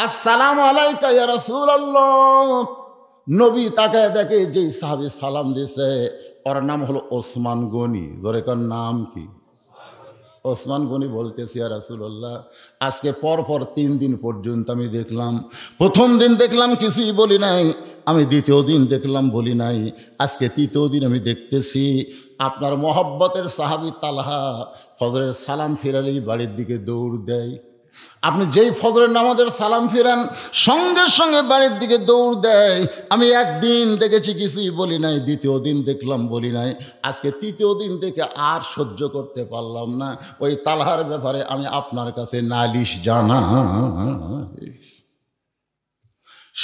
আসসালামু আলাইকা ইয়া রাসূলুল্লাহ। নবী তাকায় দেখে যেই সাহাবী সালাম দিছে ওর নাম হলো ওসমান গনি। জোরে কর, নাম কি? ওসমান গনি বলতেছি, ইয়া রাসূলুল্লাহ, আজকে পরপর 3 দিন পর্যন্ত আমি দেখলাম। প্রথম দিন দেখলাম কিছুই বলি নাই, আমি দ্বিতীয় দিন দেখলাম বলি নাই, আজকে তৃতীয় দিন আমি দেখতেছি আপনার মহব্বতের সাহাবী তালহা ফজরের সালাম ফিরালেই বাড়ির দিকে দৌড় দেয়। আপনি যেই ফজরের নামাজের সালাম ফিরান সঙ্গে সঙ্গে বাড়ির দিকে দৌড় দেয়। আমি একদিন দেখেছি কিছুই বলি নাই, দ্বিতীয় দিন দেখলাম বলি নাই, আজকে তৃতীয় দিন দেখে আর সহ্য করতে পারলাম না। ওই তালহার ব্যাপারে আমি আপনার কাছে নালিশ জানাই।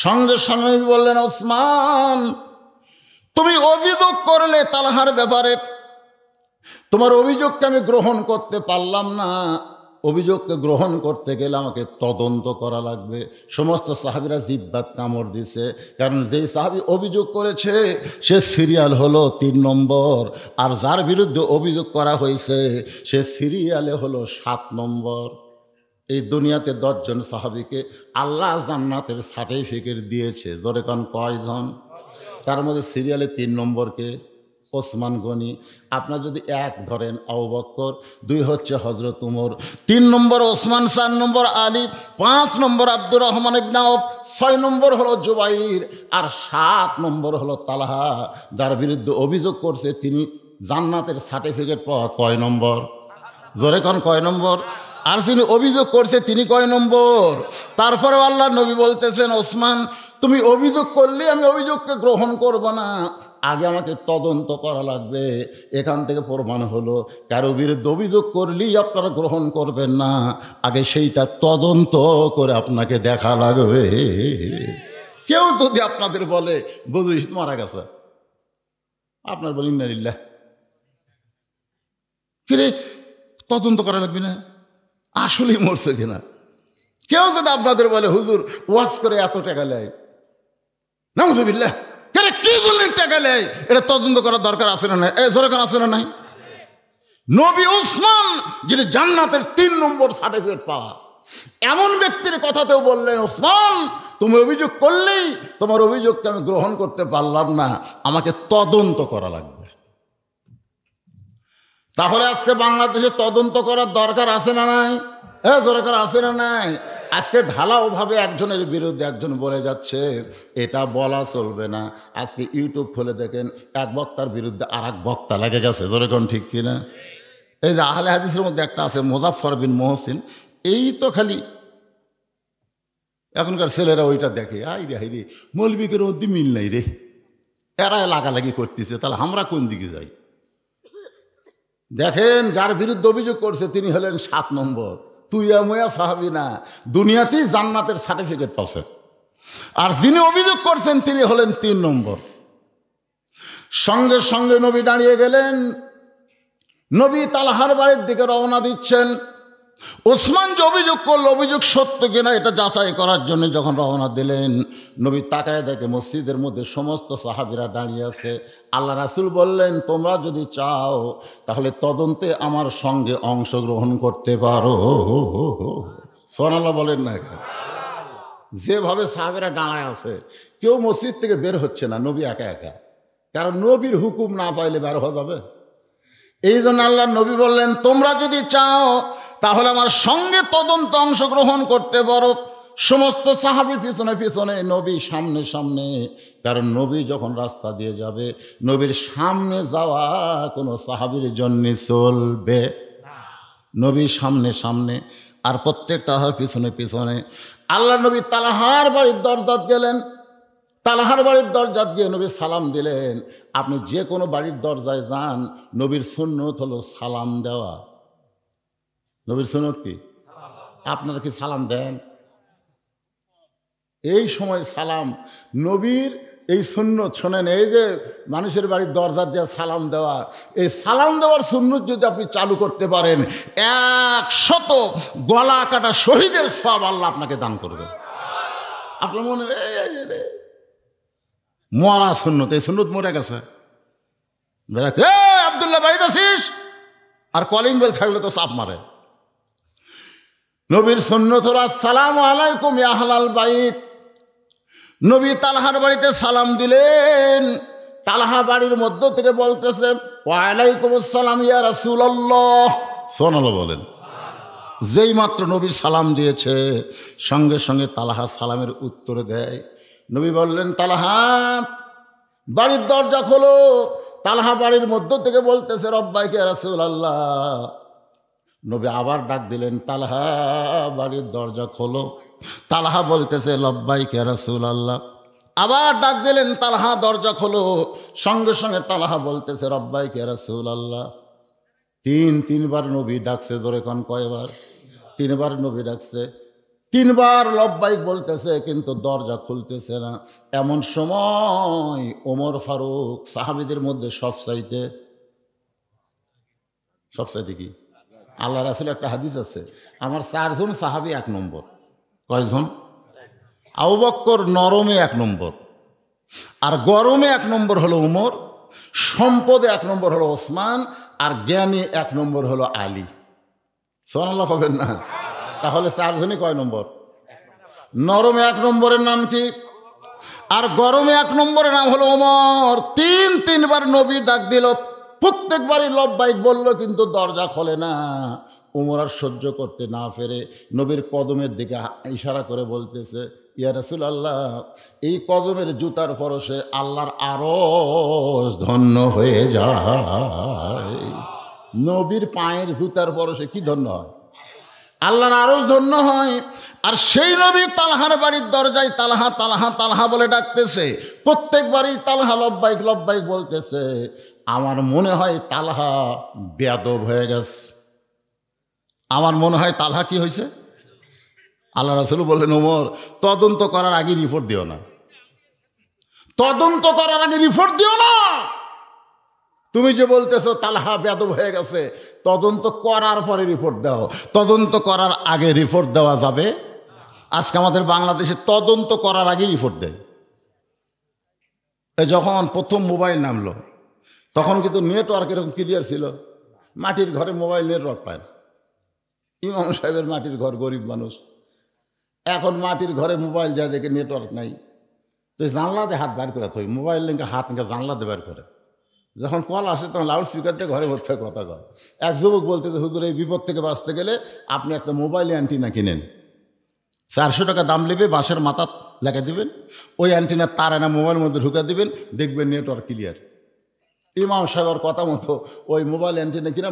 সঙ্গে সঙ্গে বললেন, ওসমান, তুমি অভিযোগ করলে তালহার ব্যাপারে, তোমার অভিযোগকে আমি গ্রহণ করতে পারলাম না। অভিযোগকে গ্রহণ করতে গেলে আমাকে তদন্ত করা লাগবে। সমস্ত সাহাবীরা জিহ্বাত কামড় দিছে, কারণ যেই সাহাবী অভিযোগ করেছে সে সিরিয়াল হলো 3 নম্বর, আর যার বিরুদ্ধে অভিযোগ করা হয়েছে সে সিরিয়ালে হলো 7 নম্বর। এই দুনিয়াতে 10 জন সাহাবীকে আল্লাহ জান্নাতের সার্টিফিকেট দিয়েছে। জোরে কান, কয়জন? তার মধ্যে সিরিয়ালে 3 নম্বরকে ওসমান গনি। আপনার যদি 1 ধরেন আবু বকর, 2 হচ্ছে হযরত উমর, 3 নম্বর ওসমান, 4 নম্বর আলী, 5 নম্বর আব্দুর রহমান ইবনে আওফ, 6 নম্বর হলো জুবাইর, আর 7 নম্বর হলো তালহা। যার বিরুদ্ধে অভিযোগ করছে তিনি জান্নাতের সার্টিফিকেট পাওয়া কয় নম্বর? জোরে কোন, কয় নম্বর? আর যিনি অভিযোগ করছে তিনি কয় নম্বর? তারপরেও আল্লাহ নবী বলতেছেন, ওসমান, তুমি অভিযোগ করলে আমি অভিযোগকে গ্রহণ করব না, আগে আমাকে তদন্ত করা লাগবে। এখান থেকে প্রমাণ হলো কারো বিরুদ্ধে অভিযোগ করলেই আপনারা গ্রহণ করবেন না, আগে সেইটা তদন্ত করে আপনাকে দেখা লাগবে। কেউ যদি আপনাদের বলে বদরুল মারা গেছে, আপনার বলেন ইন্না লিল্লাহ, কিরে তদন্ত করা লাগবে না, আসলেই মরছে কিনা? কেউ যদি আপনাদের বলে হুজুর ওয়াজ করে এত টাকা নেয়, নাউযুবিল্লাহ, কি বললেন টাকা নেয়, এটা তদন্ত করার দরকার আছে না নাই? দরকার আছে না নাই? নবী ওসমান যিনি জান্নাতের 3 নম্বর সার্টিফিকেট পাওয়া, এমন ব্যক্তির কথাতেও বললেন, ওসমান, তুমি অভিযোগ করলেই তোমার অভিযোগকে আমি গ্রহণ করতে পারলাম না, আমাকে তদন্ত করা লাগবে। তাহলে আজকে বাংলাদেশে তদন্ত করার দরকার আছে না নাই? দরকার আছে না নাই? আজকে ঢালাওভাবে একজনের বিরুদ্ধে একজন বলে যাচ্ছে, এটা বলা চলবে না। আজকে ইউটিউব খুলে দেখেন, এক বক্তার বিরুদ্ধে আর এক বক্তা লেগে গেছে। যেরকম ঠিক কিনা? এই যে আহলে হাদিসের মধ্যে একটা আছে মুজাফফর বিন মহসিন, এই তো খালি এখনকার ছেলেরা ওইটা দেখে, আই রে হাই রে, মৌলবীকের মধ্যে মিল নাই রে, এরা লাগালাগি করতেছে, তাহলে আমরা কোন দিকে যাই? দেখেন, যার বিরুদ্ধে অভিযোগ করছে তিনি হলেন 7 নম্বর, তুইয়া মুয়া সাহাবী না, দুনিয়াতেই জান্নাতের সার্টিফিকেট পাচ্ছে। আর যিনি অভিযোগ করছেন তিনি হলেন 3 নম্বর। সঙ্গে সঙ্গে নবী দাঁড়িয়ে গেলেন। নবী তালহার বাড়ির দিকে রওনা দিচ্ছেন। ওসমান যে অভিযোগ করলো, অভিযোগ সত্য কিনা এটা যাচাই করার জন্য যখন রওনা দিলেন, নবী তাকায় দেখে মসজিদের মধ্যে সমস্ত সাহাবীরা দাঁড়িয়ে আছে। আল্লাহ রাসূল বললেন, তোমরা যদি চাও তাহলে তদন্তে আমার সঙ্গে অংশগ্রহণ করতে পারো। সুবহানাল্লাহ বলেন না? যেভাবে সাহাবীরা দাঁড়ায় আছে, কেউ মসজিদ থেকে বের হচ্ছে না, নবী একা একা, কারণ নবীর হুকুম না পাইলে বের হওয়া যাবে। এই জন্য আল্লাহ নবী বললেন, তোমরা যদি চাও তাহলে আমার সঙ্গে তদন্ত অংশগ্রহণ করতে পারো। সমস্ত সাহাবী পিছনে পিছনে, নবী সামনে সামনে, কারণ নবী যখন রাস্তা দিয়ে যাবে, নবীর সামনে যাওয়া কোনো সাহাবীর জন্য চলবে। নবী সামনে সামনে আর প্রত্যেকটা পিছনে পিছনে। আল্লাহ নবী তালহার বাড়ির দরজাত গেলেন। তালহার বাড়ির দরজাত গিয়ে নবী সালাম দিলেন। আপনি যে কোনো বাড়ির দরজায় যান, নবীর সুন্নত হলো সালাম দেওয়া। নবীর সুন্নত কি? আপনারা কি সালাম দেন? এই সময় সালাম নবীর এই সুন্নত শোনেন। এই যে মানুষের বাড়ির দরজার যে সালাম দেওয়া, এই সালাম দেওয়ার সুন্নত যদি আপনি চালু করতে পারেন, 100 গলা কাটা শহীদের সওয়াব আল্লাহ আপনাকে দান করবে। আপনার মনে মরা সুন্নত, এই সুন্নত মরে গেছে। আব্দুল্লাহ বাড়িতে আছিস? আর কলিং বেল থাকলে তো চাপ মারে। নবীর সুন্নত হলো আসসালামু আলাইকুম ইয়া আহলাল বাইত। নবী তালহার বাড়িতে সালাম দিলেন। তালহা বাড়ির মধ্য থেকে বলতেছে ওয়া আলাইকুম আসসালাম ইয়া রাসূলুল্লাহ। সুবহানাল্লাহ বলেন। যেই মাত্র নবী সালাম দিয়েছে সঙ্গে সঙ্গে তালহা সালামের উত্তর দেয়। নবী বললেন তালহা বাড়ির দরজা খোলো। তালহা বাড়ির মধ্য থেকে বলতেছে রব্বাইকা ইয়া রাসূলুল্লাহ। নবী আবার ডাক দিলেন তালহা বাড়ির দরজা খোলো। তালহা বলতেছে লব্বাইকা ইয়া রাসূলুল্লাহ। আবার ডাক দিলেন তালহা দরজা খোলো। সঙ্গে সঙ্গে তালহা বলতেছে রব্বাইকা ইয়া রাসূলুল্লাহ। তিনবার নবী ডাকছে। ধরে কোন কয়বার? তিনবার নবী ডাকছে। তিনবার লব্বাইক বলতেছে কিন্তু দরজা খুলতেছে না। এমন সময় ওমর ফারুক সাহাবীদের মধ্যে সবচাইতে কি আল্লাহ রাসূলের একটা হাদিস আছে, আমার 4 জন সাহাবী 1 নম্বর। কয়জন? আবু বকর নরমে 1 নম্বর, আর গরমে 1 নম্বর হলো উমর, সম্পদে 1 নম্বর হলো ওসমান, আর জ্ঞানী 1 নম্বর হলো আলী। সুবহানাল্লাহ হবেন না? তাহলে 4 জনই কয় নম্বর? নরমে 1 নম্বরের নাম কি? আর গরমে 1 নম্বরের নাম হলো ওমর। তিনবার নবী ডাক দিল, প্রত্যেকবারই লব্বাইক বলল কিন্তু দরজা খোলে না। ওমর আর সহ্য করতে না পেরে নবীর কদমের দিকে ইশারা করে বলতেছে ইয়া রাসূলুল্লাহ, এই কদমের জুতার পরশে আল্লাহর আরশ ধন্য হয়ে যায়। নবীর পায়ের জুতার পরশে কি ধন্য হয়? আল্লাহর আরশ ধন্য হয়। আর সেই নবী তালহার বাড়ির দরজায় তালহা তালহা তালহা বলে ডাকতেছে। প্রত্যেকবারই তালহা লব্বাইক লব্বাইক বলতেছে। আমার মনে হয় তালহা বেয়াদব হয়ে গেছে। আমার মনে হয় তালহা কি হয়েছে? আল্লাহ রাসূল বললেন ওমর, তদন্ত করার আগে রিপোর্ট দিও না। তদন্ত করার আগে রিপোর্ট দিও না। তুমি যে বলতেছো তালহা বেয়াদব হয়ে গেছে, তদন্ত করার পরে রিপোর্ট দাও। তদন্ত করার আগে রিপোর্ট দেওয়া যাবে? আজকে আমাদের বাংলাদেশে তদন্ত করার আগে রিপোর্ট দেয়। যখন প্রথম মোবাইল নামলো তখন কিন্তু নেটওয়ার্ক এরকম ক্লিয়ার ছিল। মাটির ঘরে মোবাইল নেটওয়ার্ক পায় না। ইমাম সাহেবের মাটির ঘর, গরিব মানুষ। এখন মাটির ঘরে মোবাইল যা দেখে নেটওয়ার্ক নাই, তো জানলাতে হাত বার করে থই, মোবাইল লিঙ্কে হাত নিয়ে জানলাতে বার করে। যখন কল আসে তখন লাউড স্পিকার দিয়ে ঘরে মধ্যে কথা কয়। এক যুবক বলতে যে হুজুর, এই বিপদ থেকে বাঁচতে গেলে আপনি একটা মোবাইল অ্যান্টিনা কিনেন। 400 টাকা দাম নেবে, বাঁশের মাথা লেগে দিবেন, ওই অ্যান্টিনার তার এনে মোবাইলের মধ্যে ঢুকে দিবেন, দেখবেন নেটওয়ার্ক ক্লিয়ার। ইমাম সাহেবের কথা মতো ওই মোবাইল অ্যান্টিনা কিনা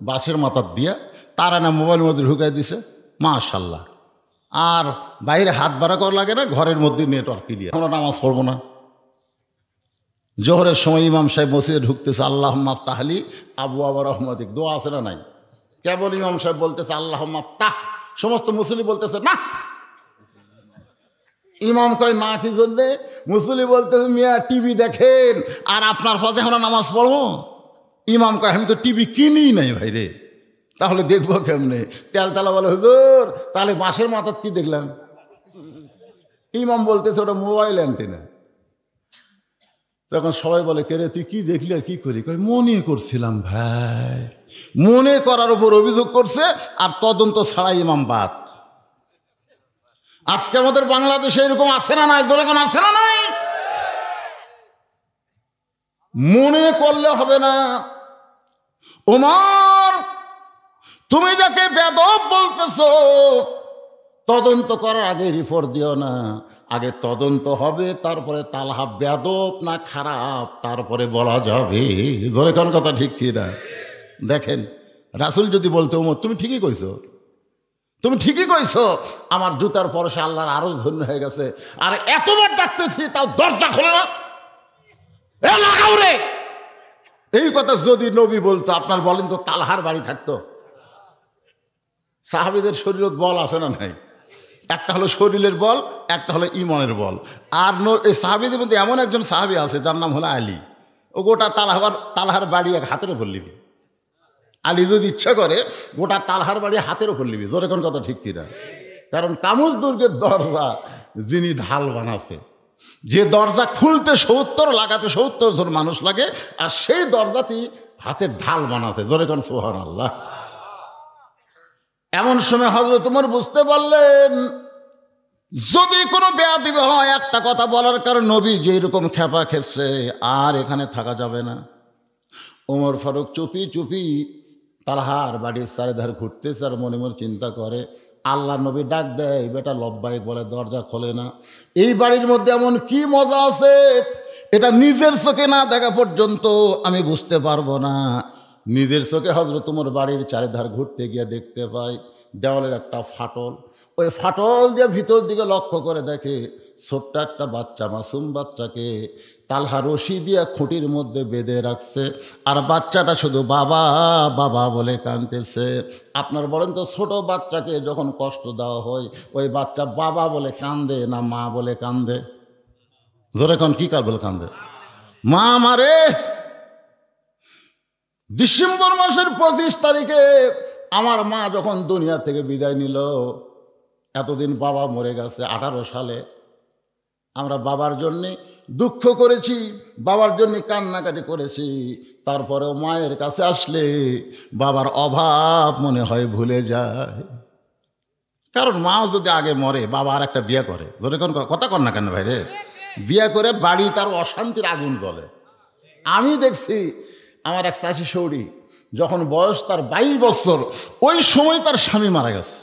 বাঁশের মাথার দিয়ে তার এনে মোবাইলের মধ্যে ঢুকাই দিছে। মাশাল্লাহ। আর বাইরে হাত বাড়া করা লাগে না, ঘরের মধ্যে নেটওয়ার্ক ক্লিয়ার। আমরা নামাজ পড়বো না। জোহরের সময় ইমাম সাহেব মসজিদে ঢুকতেছে, আল্লাহুম্মা আফতাহ লি আবওয়াব রাহমাতিক, দোয়া আছে না নাই? কেবল ইমাম সাহেব বলতেছে আল্লাহুম্মা আফতাহ, সমস্ত মুসল্লি বলতেছে না। ইমাম কয় না, কি জন্যে? মুসল্লি বলতেছে মিয়া টিভি দেখেন আর আপনার ফাজে আমরা নামাজ পড়বো। ইমাম কয় আমি তো টিভি কিনি নাই ভাই রে, তাহলে দেখবো কেমনে? তেলতলা বলে হুজুর তাহলে বাঁশের মাথার কি দেখলাম? ইমাম বলতেছে ওটা মোবাইল অ্যান্টেনা। তখন সবাই বলে কে রে তুই কি দেখলি আর কি করি? কই মনে করছিলাম ভাই। মনে করার উপর অভিযোগ করছে আর তদন্ত ছাড়াই ইমাম বাদ। আজকে আমাদের বাংলাদেশে এরকম আছে না নাই? যেরকম আছে না নাই? মনে করলে হবে না। ওমর, তুমি যাকে বেয়াদব বলতেছো, তদন্ত করার আগে রিপোর্ট দিও না। আগে তদন্ত হবে, তারপরে তালহা বেয়াদব না খারাপ তারপরে বলা যাবে। জোরে কোন কথা ঠিক কি না? দেখেন, রাসূল যদি বলতো ওমর তুমি ঠিকই কইছো, তুমি ঠিকই কইছো, আমার জুতার পরশে আল্লাহর আরশ ধন্য হয়ে গেছে, আর এতবার ডাকতেছি তাও দরজা খোলে না, এ লাগাও রে। এই কথা যদি নবী বলতো, আপনার বলেন তো তালহার বাড়ি থাকতো? সাহাবীদের শরীরত বল আছে না নাই? একটা হলো শরীরের বল, একটা হলো ইমানের বল। আর এই সাহাবীদের মধ্যে এমন একজন সাহাবী আছে যার নাম হলো আলী। ও গোটা তালহার বাড়ি এক হাতের উপর নিবি। আলী যদি ইচ্ছা করে গোটা তালহার বাড়ি হাতের উপর নিবি। জোরে কোন কথা ঠিক কিনা? কারণ কামুজ দুর্গের দরজা যিনি ঢাল বানাছে, যে দরজা খুলতে 70 লাগাতে 70 জন মানুষ লাগে, আর সেই দরজাটি হাতের ঢাল বানাছে। জোরে কোন সুবহানাল্লাহ। এমন সময় হযরত ওমর বুঝতে পারলেন যদি কোনো বেয়াদবি হয়, একটা কথা বলার কারণে নবী যেরকম খেপা খেপছে, আর এখানে থাকা যাবে না। ওমর ফারুক চুপি চুপি তালহার বাড়ির চারিধার ঘুরতেছে আর মনে মনে চিন্তা করে, আল্লাহ নবী ডাক দেয়, বেটা লব্বাইক বলে, দরজা খোলে না। এই বাড়ির মধ্যে এমন কি মজা আছে, এটা নিজের চোখে না দেখা পর্যন্ত আমি বুঝতে পারবো না। নিজের চোখে হযরত ওমর বাড়ির চারিধার ঘুরতে গিয়ে দেখতে পাই দেওয়ালের একটা ফাটল। ওই ফাটল দিয়ে ভিতর দিকে লক্ষ্য করে দেখে ছোট্ট একটা বাচ্চা, মাসুম বাচ্চাকে তালহা রশি দিয়ে খুঁটির মধ্যে বেঁধে রাখছে, আর বাচ্চাটা শুধু বাবা বাবা বলে কাঁদতেছে। আপনার বলেন তো, ছোট বাচ্চাকে যখন কষ্ট দেওয়া হয়, ওই বাচ্চা বাবা বলে কান্দে না মা বলে কান্দে? জোরে কোন, কি কার বলে কান্দে? মা মারে। ডিসেম্বর মাসের 25 তারিখে আমার মা যখন দুনিয়া থেকে বিদায় নিল, এতদিন বাবা মরে গেছে। 18 সালে আমরা বাবার জন্যে দুঃখ করেছি, বাবার জন্য কান্নাকাটি করেছি। তারপরেও মায়ের কাছে আসলে বাবার অভাব মনে হয় ভুলে যায়। কারণ মা যদি আগে মরে, বাবা আর একটা বিয়ে করে, ধরে কোন কথা কর না কেন ভাই রে, বিয়ে করে বাড়ি তার অশান্তির আগুন জ্বলে। আমি দেখছি আমার এক চাচি সৌরি, যখন বয়স তার 22 বছর, ওই সময় তার স্বামী মারা গেছে।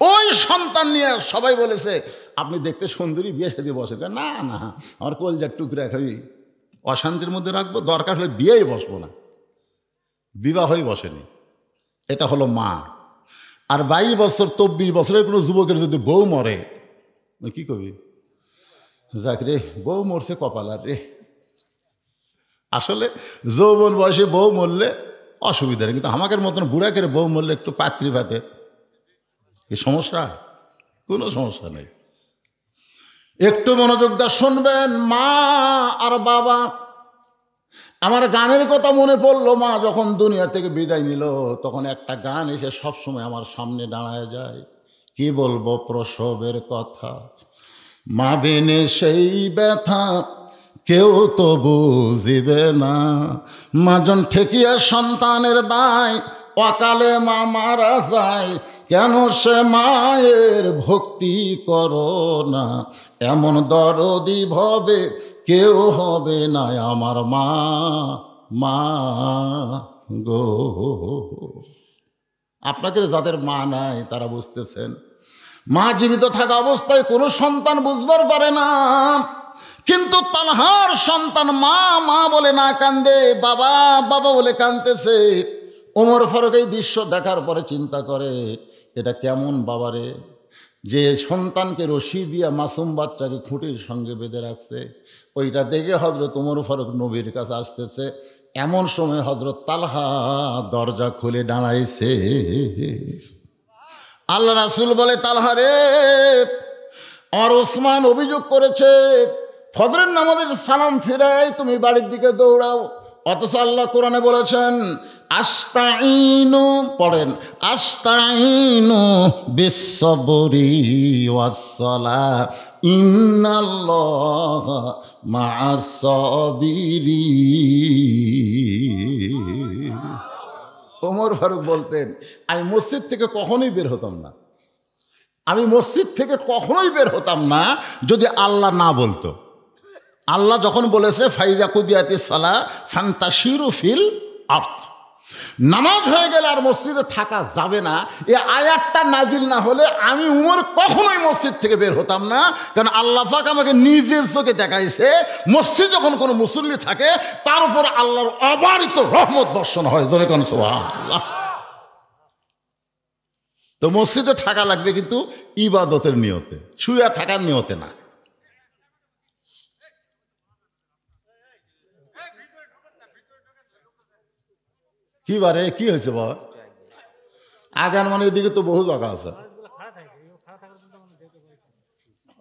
ওই সন্তান নিয়ে সবাই বলেছে আপনি দেখতে সুন্দরী, বিয়ে সাথে বসে। না না, আমার কলজার টুকরা খাবি, অশান্তির মধ্যে রাখবো, দরকার হলে বিয়েই বসবো না, বিবাহই বসেনি। এটা হলো মা। আর 22 বছর 24 বছরের কোনো যুবকের যদি বউ মরে, কি কবি, যাক রে বউ মরছে কপালার রে। আসলে যৌবন বয়সে বউ মরলে অসুবিধা নেই, কিন্তু আমাদের মতন বুড়া করে বউ মরলে একটু পাত্রী ভাতে কি সমস্যা? কোনো সমস্যা নেই। একটু মনোযোগ দিয়ে শুনবেন। মা আর বাবা, আমার গানের কথা মনে পড়লো। মা যখন দুনিয়া থেকে বিদায় নিল, তখন একটা গান এসে সবসময় আমার সামনে দাঁড়ায় যায়। কি বলবো প্রসবের কথা, মা বিনে সেই ব্যথা কেউ তো বুঝিবে না। মাজন ঠেকিয়া সন্তানের দায়, অকালে মা মারা যায়। কেন সে মায়ের ভক্তি করো না, এমন দরদি ভবে কেউ হবে না আমার মা, মা গো। আপনাদের যাদের মা নাই তারা বুঝতেছেন। মা জীবিত থাকা অবস্থায় কোনো সন্তান বুঝবার পারে না, কিন্তু তালহার সন্তান মা মা বলে না কান্দে, বাবা বাবা বলে কাঁদতেছে। ওমর ফারুক এই দৃশ্য দেখার পরে চিন্তা করে, এটা কেমন বাবারে, যে সন্তানকে রশি দিয়া মাসুম বাচ্চাকে খুঁটির সঙ্গে বেঁধে রাখছে। ওইটা দেখে হযরত ওমর ফারুক নবীর কাছে আসতেছে। এমন সময় হযরত তালহা দরজা খুলে দাঁড়াইছে। আল্লাহ রাসূল বলে, তালহা রে, আর ওসমান অভিযোগ করেছে ফজরের নামাজের সালাম ফিরাই তুমি বাড়ির দিকে দৌড়াও। অথচ আল্লাহ কোরআনে বলেছেন, আস্তাইনু, পড়েন, আস্তাইনু বিসসবরি ওয়াসসালাহ ইন্নাল্লাহা মা'আস সাবিরিন। ওমর ফারুক বলতেন, আমি মসজিদ থেকে কখনোই বের হতাম না, আমি মসজিদ থেকে কখনোই বের হতাম না যদি আল্লাহ না বলতো। আল্লাহ যখন বলেছে ফাইজা কুদিয়াতিস সালাহ ফান্তাশিরু ফিল আরদ, নামাজ হয়ে গেলে আর মসজিদে থাকা যাবে না, এই আয়াতটা নাজিল না হলে আমি উমর কখনোই মসজিদ থেকে বের হতাম না। কারণ আল্লাহ পাক আমাকে নিজের চোখে দেখাইছে, মসজিদ যখন কোনো মুসল্লি থাকে তার উপর আল্লাহর অবারিত রহমত বর্ষণ হয়। জোরে কোন সুবহানাল্লাহ। তো মসজিদে থাকা লাগবে, কিন্তু ইবাদতের নিয়তে, শুয়ে থাকার নিয়তে না। কি বারে কি হয়েছে বাবা? আগান মানে এদিকে তো বহু জায়গা আছে,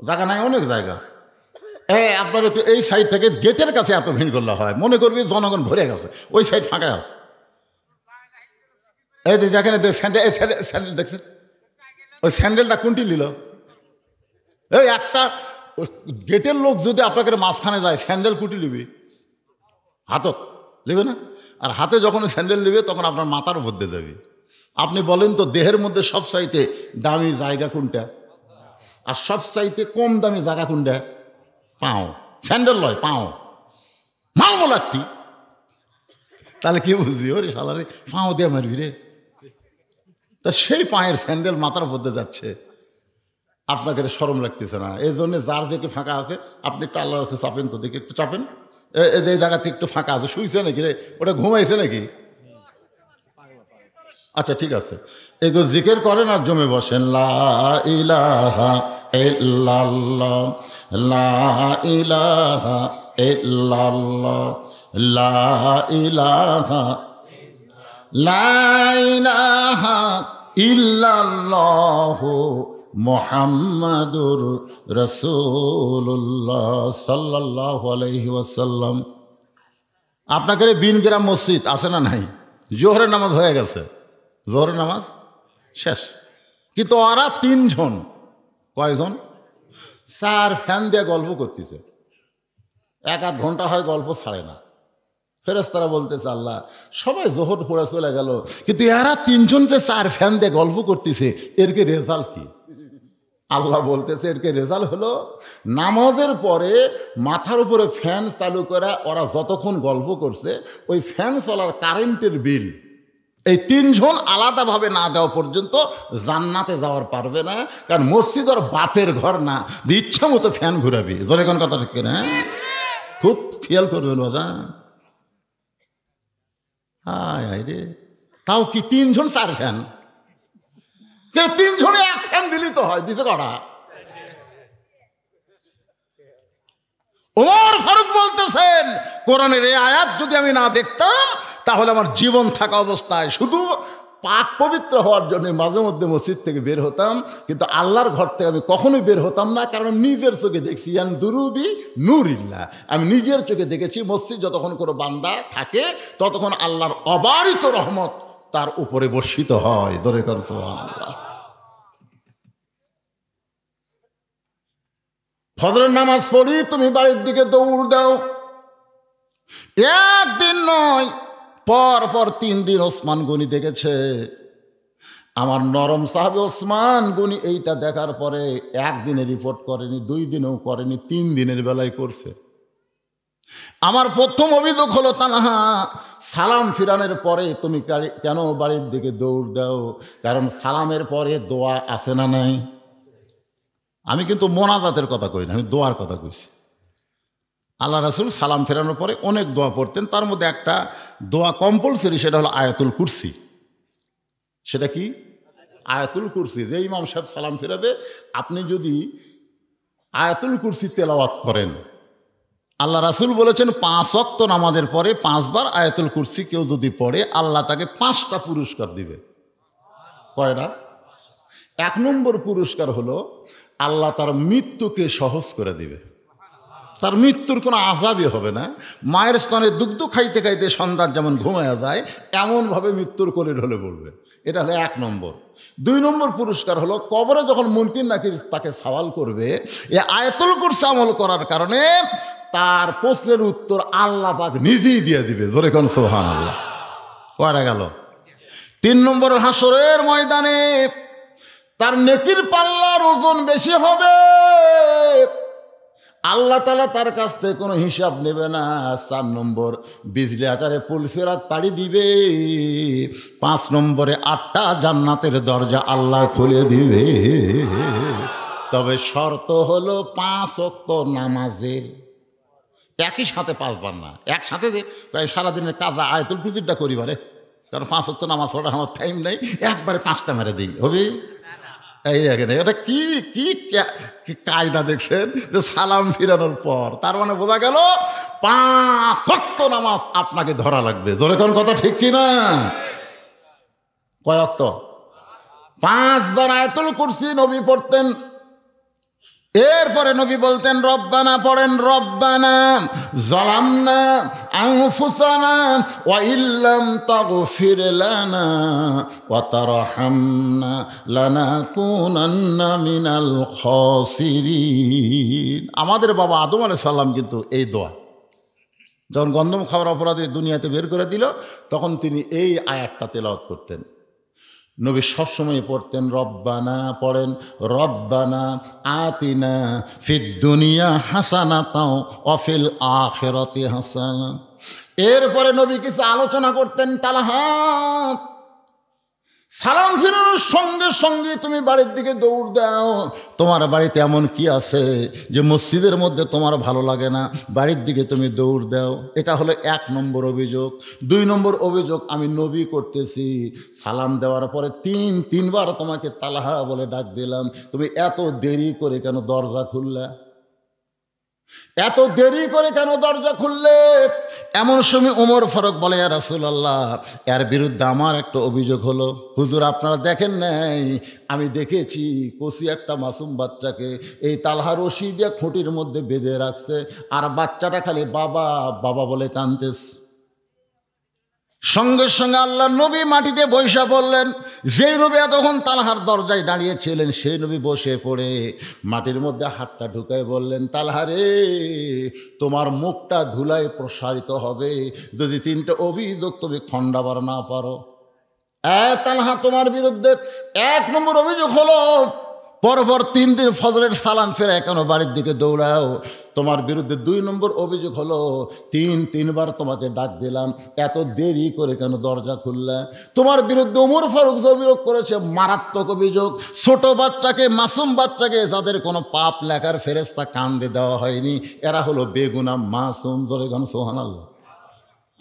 জায়গা নাই, অনেক জায়গা আছে। আপনার একটু এই সাইড থেকে গেটের কাছে এত ভিড় করলে হয়, মনে করবি জনগণ ভরে গেছে, ওই সাইড ফাঁকা আছে। এই যে দেখেন স্যান্ডেল দেখছেন, ওই স্যান্ডেলটা কোনটি নিল? এই একটা গেটের লোক যদি আপনাকে মাঝখানে যায়, স্যান্ডেল কুটি নিবি, হাতত নেবে না? আর হাতে যখন স্যান্ডেল নেবে তখন আপনার মাথার উপর দিয়ে যাবে। আপনি বলেন তো দেহের মধ্যে সবচাইতে দামি জায়গা কোনটা, আর সবচাইতে কম দামি জায়গা কোনটা? পাও। স্যান্ডেল লয়, পাও মালমো লাগতি। তাহলে কি বুঝবি? ওরে শালারে পাও দিয়ে মারবি রে। তা সেই পায়ের স্যান্ডেল মাথার মধ্যে যাচ্ছে, আপনাকে শরম লাগতেছে না? এই জন্য যার দিকে ফাঁকা আছে আপনি একটু আল্লাহর কাছে চাপেন তো, দেখে একটু চাপেন। এই জায়গাতে একটু ফাঁকা আছে, শুইছে নাকি রে? ওটা ঘুমাইছে নাকি? আচ্ছা ঠিক আছে, এগুলো জিকির করেন আর জমে বসেন। লা ইলাহা ইল্লাল্লাহ, লা ইলাহা ইল্লাল্লাহ, লা ইলাহা, লা ইলাহা ইল্লাল্লাহ মুহাম্মাদুর রাসূলুল্লাহ সাল্লাল্লাহু আলাইহি ওয়াসাল্লাম। আপনাদের বিনগ্রাম মসজিদ আছে না নাই? জোহরের নামাজ হয়ে গেছে, জোহরের নামাজ শেষ, কিন্তু ওরা তিনজন, কয়জন? 4 ফ্যান দিয়ে গল্প করতেছে, 1-1 ঘন্টা হয় গল্প ছাড়ে না। ফেরেশতারা বলতেছে আল্লাহ সবাই জোহর পড়ে চলে গেল, কিন্তু এরা তিনজন যে 4 ফ্যান দিয়ে গল্প করতেছে, এর কি রেজাল্ট কি? আল্লাহ বলতেছে এর কি রেজাল্ট হলো, নামাজের পরে মাথার উপরে ফ্যান চালু করে ওরা যতক্ষণ গল্প করছে, ওই ফ্যান চলার কারেন্টের বিল এই তিনজন আলাদাভাবে না দেওয়া পর্যন্ত জান্নাতে যাওয়ার পারবে না। কারণ মসজিদ ওর বাপের ঘর না, ইচ্ছা মতো ফ্যান ঘুরাবি। জোরে কোন কথা ঠিক না? খুব খেয়াল করবেন বাজান। হায় হায় রে, তাও কি 3 জন 4 ফ্যান? 3 জনে 1 ফ্যান দিলি তো হয়, দিছে কটা? ওমর ফারুক বলতেছেন কোরআনের এই আয়াত যদি আমি না দেখতাম তাহলে আমার জীবন থাকা অবস্থায় শুধু পাক পবিত্র হওয়ার জন্য মাঝে মধ্যে মসজিদ থেকে বের হতাম, কিন্তু আল্লাহর ঘর থেকে আমি কখনোই বের হতাম না। কারণ নিজের চোখে দেখছি, দুরুবি নূরিল্লাহ, আমি নিজের চোখে দেখেছি মসজিদ যতক্ষণ কোনো বান্দা থাকে ততক্ষণ আল্লাহর অবারিত রহমত তার উপরে বর্ষিত হয়। ধরে কর সুবহানাল্লাহ। ফজরের নামাজ পড়ি, তুমি বাড়ির দিকে দৌড় দাও। একদিন নয়, পর পর 3 দিন ওসমান গনি দেখেছে। আমার নরম সাহাবে ওসমান গনি এইটা দেখার পরে একদিনে রিপোর্ট করেনি, 2 দিনেও করেনি, 3 দিনের বেলায় করছে। আমার প্রথম অভিযোগ হলো তানহা, সালাম ফিরানোর পরে তুমি কেন বাড়ির দিকে দৌড় দাও? কারণ সালামের পরে দোয়া আছে না নাই? আমি কিন্তু মোনাজাতের কথা কই না, আমি দোয়ার কথা কইছি। আল্লাহ রাসূল সালাম ফেরানোর পরে অনেক দোয়া পড়তেন, তার মধ্যে একটা দোয়া কম্পালসারি, সেটা হলো আয়াতুল কুরসি। সেটা কি? আয়াতুল কুরসি। যে ইমাম সাহেব সালাম ফেরাবে, আপনি যদি আয়াতুল কুরসি তেলাওয়াত করেন, আল্লাহ রাসূল বলেছেন 5 ওয়াক্ত নামাজের পরে 5 বার আয়াতুল কুরসি কেউ যদি পড়ে, আল্লাহ তাকে 5টা পুরস্কার দিবে। কয়টা? 1 নম্বর পুরস্কার হলো আল্লাহ তার মৃত্যুকে সহজ করে দিবে, তার মৃত্যুর কোনো আযাবই হবে না। মায়ের স্তনে দুগ্ধ খাইতে খাইতে সন্তান যেমন ঘুমায়া যায়, এমনভাবে মৃত্যুর কোলে ঢলে পড়বে। এটা হলো 1 নম্বর। 2 নম্বর পুরস্কার হলো কবরে যখন মুনকির নাকির তাকে সওয়াল করবে, এই আয়াতুল কুরসি আমল করার কারণে তার প্রশ্নের উত্তর আল্লাহ পাক নিজেই দিয়ে দিবে। জোরে কোন সুবহানাল্লাহ। কয়টা গেল? 3 নম্বর, হাসরের ময়দানে তার নেকির পাল্লার ওজন বেশি হবে, আল্লাহ তাআলা তার কাছ থেকে কোনো হিসাব নেবে না। 4 নম্বর, বিজলি আকারে পুলসিরাত পাড়ি দিবে। 5 নম্বরে 8টা জান্নাতের দরজা আল্লাহ খুলে দিবে। তবে শর্ত হলো 5 ওয়াক্ত নামাজের একই সাথে 5 বার না, একসাথে যে সারাদিনের কাজা আয়াতুল কুরসিটা করিবারে, কারণ 5 ওয়াক্ত নামাজ পড়ার আমার টাইম নেই, একবারে 5টা মেরে দিই হবে। এই দেখেন এটা কি কি কায়দা দেখছেন, যে সালাম ফিরানোর পর, তার মানে বোঝা গেল 5 ওয়াক্ত নামাজ আপনাকে ধরা লাগবে। জোরে কোন কথা ঠিক কি না? কয় ওয়াক্ত? 5 বার আয়াতুল কুরসি নবী পড়তেন। এরপরে নবী বলতেন রব্বানা, পড়েন রব্বানা যালামনা আনফুসানা ওয়া ইল্লাম তাগফির লানা ওয়া তারহামনা লানাকুনান্না মিনাল খাসিরিন। আমাদের বাবা আদম আলাইহিস সালাম কিন্তু এই দোয়া যখন গন্ধম খাওয়ার অপরাধে দুনিয়াতে বের করে দিল, তখন তিনি এই আয়াতটা তেলাওয়াত করতেন। নবী সবসময় পড়তেন রব্বানা, পড়েন রব্বানা আতিনা ফিদ দুনিয়া হাসানাতাও ওয়া ফিল আখিরাতি হাসানা। এরপরে নবী কিছু আলোচনা করতেন। তালহা, সালাম ফিরানোর সঙ্গে সঙ্গে তুমি বাড়ির দিকে দৌড় দাও। তোমার বাড়িতে এমন কি আছে যে মসজিদের মধ্যে তোমার ভালো লাগে না, বাড়ির দিকে তুমি দৌড় দাও। এটা হলো 1 নম্বর অভিযোগ। 2 নম্বর অভিযোগ, আমি নবী করতেছি, সালাম দেওয়ার পরে 3বার তোমাকে তালহা বলে ডাক দিলাম, তুমি এত দেরি করে কেন দরজা খুললে? এত দেরি করে কেন দরজা খুললে? এমন সময় ওমর ফারুক বলে, ইয়া রাসূলুল্লাহ, এর বিরুদ্ধে আমার একটা অভিযোগ হলো। হুজুর, আপনারা দেখেন নাই? আমি দেখেছি কচি একটা মাসুম বাচ্চাকে এই তালহা রশি দিয়ে খুঁটির মধ্যে বেঁধে রাখছে, আর বাচ্চাটা খালি বাবা বাবা বলে কাঁদতেছে। সঙ্গে সঙ্গে আল্লাহ নবী মাটিতে বৈশা বললেন। যেই নবী তখন তালহার দরজায় দাঁড়িয়েছিলেন, সেই নবী বসে পড়ে মাটির মধ্যে হাতটা ঢুকায় বললেন, তালহারে, তোমার মুখটা ধুলায় প্রসারিত হবে যদি 3টে অভিযোগ তুমি খণ্ডাবার না পারো। তালহা, তোমার বিরুদ্ধে 1 নম্বর অভিযোগ হলো পরপর 3 দিন ফজরের সালাম ফেরা কেন বাড়ির দিকে দৌড়াও। তোমার বিরুদ্ধে 2 নম্বর অভিযোগ হলো 3বার তোমাকে ডাক দিলাম, এত দেরি করে কেন দরজা খুললা। তোমার বিরুদ্ধে ওমর ফারুক যে অভিযোগ করেছে, মারাত্মক অভিযোগ। ছোট বাচ্চাকে, মাসুম বাচ্চাকে, যাদের কোনো পাপ লেখার ফেরেশতা কান্দে দেওয়া হয়নি, এরা হলো বেগুনাহ মাসুম। জোরে গান সুবহানাল্লাহ।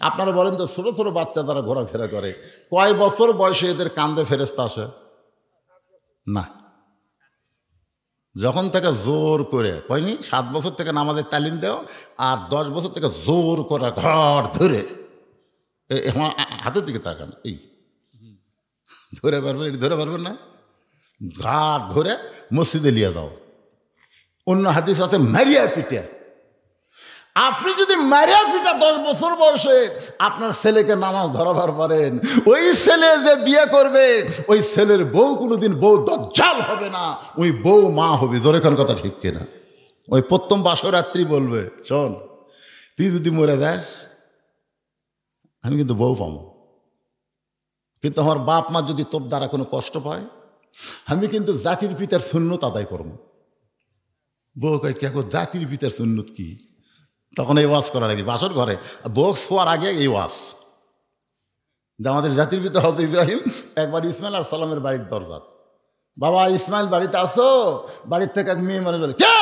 আপনারা বলেন তো, ছোট ছোট বাচ্চা তারা ঘোরাফেরা করে, কয় বছর বয়সে এদের কান্দে ফেরেশতা আসে না? যখন থেকে জোর করে, কয়নি 7 বছর থেকে নামাজের তালিম দেওয়া, আর 10 বছর থেকে জোর করা ঘর ধরে, হাতের দিকে তাকান, এই ধরে পারবেন, এটি ধরে পারবেন না? ঘাট ধরে মসজিদে নিয়ে যাও। অন্য হাদিস আছে মারিয়া পিটিয়া। আপনি যদি মারিয়া পিটা 10 বছর বয়সে আপনার ছেলেকে নামাজ ধরাবার পারেন, ওই ছেলে যে বিয়ে করবে, ওই ছেলের বউ কোনোদিন বউ দজ্জাল হবে না, ওই বউ মা হবে। জোরে কোন কথা ঠিক কিনা? ওই প্রথম বাসরাত্রি বলবে, শোন, তুই যদি মরে যাস আমি কিন্তু বউ পাবো, কিন্তু আমার বাপ মা যদি তোর দ্বারা কোনো কষ্ট পায়, আমি কিন্তু জাতির পিতার সুন্নত আদায় করবো। বউ কয়, কে জাতির পিতার সুন্নত কি? তখন এই ওয়াজ করা লাগে বাসর ঘরে, বক্স হওয়ার আগে এই ওয়াজ। আমাদের জাতির পিতা হযরত ইব্রাহিম একবার ইসমাইল আলাইহিস সালামের বাড়ির দরজা, বাবা ইসমাইল বাড়িতে আসো। বাড়ির থেকে এক মেয়ে মানুষ বলে, কে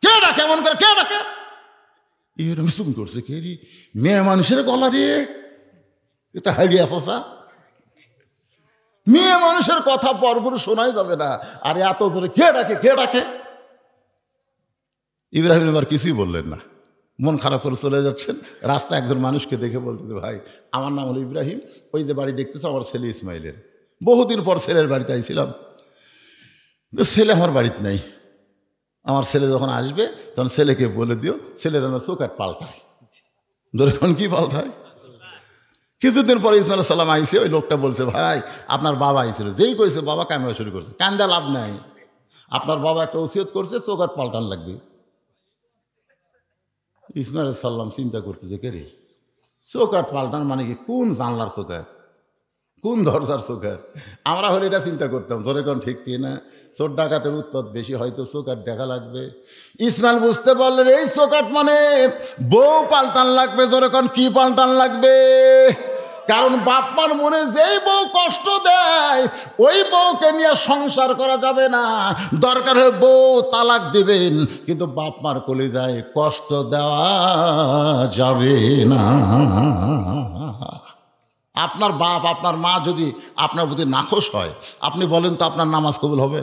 কে ডাকে, এমন করে কে ডাকে? এরকম চুম করছে, কে রে? মেয়ে মানুষের গলা রে, এটা হারিয়ে আসা। মেয়ে মানুষের কথা পরপর শোনাই যাবে না, আর এত ধরে কে ডাকে কে ডাকে? ইব্রাহিম এবার কিছুই বললেন না, মন খারাপ করে চলে যাচ্ছেন। রাস্তা একজন মানুষকে দেখে বলতে, ভাই আমার নাম হলো ইব্রাহিম, ওই যে বাড়ি দেখতেছে আমার ছেলে ইসমাইলের। বহুদিন পর ছেলের বাড়িতে আইছিলাম, ছেলে আমার বাড়িতে নাই। আমার ছেলে যখন আসবে তখন ছেলেকে বলে দিও, ছেলের আমার চোখাট পাল্টায়। ধরেন কি পাল্টায়? কিছুদিন পরে ইসমাইল সালাম আইসে, ওই লোকটা বলছে, ভাই আপনার বাবা আইছিল। যেই কইছে বাবা কান্না শুরু করছে। কান্দা লাভ নাই, আপনার বাবা একটা ওসিয়ত করছে, চোখাট পাল্টান লাগবে। ইসমাইল সাল্লাম চিন্তা করতেছে, কে রে চোখাট পাল্টান মানে কি? কোন জানলার চোখাট, কোন দরজার চোখাট? আমরা হলে এটা চিন্তা করতাম। ধরে কোন ঠিক কি না? চোর ডাকাতের উৎপাত বেশি, হয়তো চোখাট দেখা লাগবে। ইসমাইল বুঝতে পারলেন এই চোখাট মানে বউ পাল্টান লাগবে। ধরে কোন কি পাল্টান লাগবে? কারণ বাপমার মনে যেই বউ কষ্ট দেয়, ওই বউকে নিয়ে সংসার করা যাবে না। দরকার হলে বউ তালাক দিবেন, কিন্তু বাপমার কলিজায় কষ্ট দেওয়া যাবে না। আপনার বাপ আপনার মা যদি আপনার প্রতি নাখোশ হয়, আপনি বলেন তো আপনার নামাজ কবুল হবে?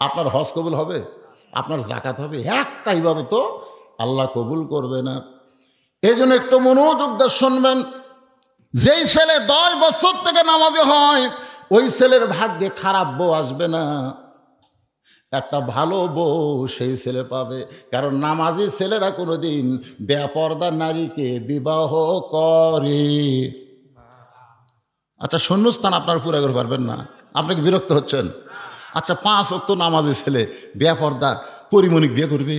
আপনার হজ কবুল হবে? আপনার যাকাত হবে? একটা ইবাদত আল্লাহ কবুল করবে না। এই জন্য একটু মনোযোগ দিয়ে শুনবেন। যেই ছেলে 10 বছর থেকে নামাজি হয়, ওই ছেলের ভাগ্যে খারাপ বউ আসবে না, একটা ভালো বউ সেই ছেলে পাবে। কারণ নামাজি ছেলেরা কোনোদিন বেপরদা নারীকে বিবাহ করে। আচ্ছা, শূন্যস্থান আপনার পুরো করে পারবেন না? আপনি কি বিরক্ত হচ্ছেন? আচ্ছা, 5 ওয়াক্ত নামাজি ছেলে বেপরদা পরিমণিক বিয়ে করবে?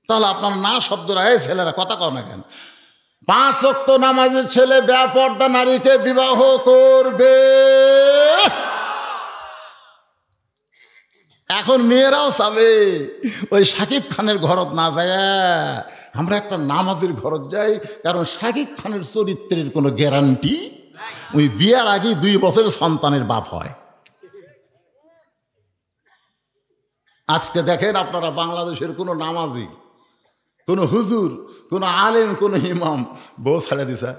তাহলে আপনার না শব্দরা, এই ছেলেরা কথা কও না কেন? 5 ওয়াক্ত নামাজের ছেলে বেপরদা নারীকে বিবাহ করবে। এখন মেয়েরাও চাবে ওই শাকিব খানের ঘরত না যায়, আমরা একটা নামাজের ঘরত যাই, কারণ শাকিব খানের চরিত্রের কোনো গ্যারান্টি, ওই বিয়ার আগে 2 বছরের সন্তানের বাপ হয়। আজকে দেখেন আপনারা বাংলাদেশের কোনো নামাজি, কোনো হুজুর, কোনো আলেম, কোনো ইমাম বউ ছাড়া দিছে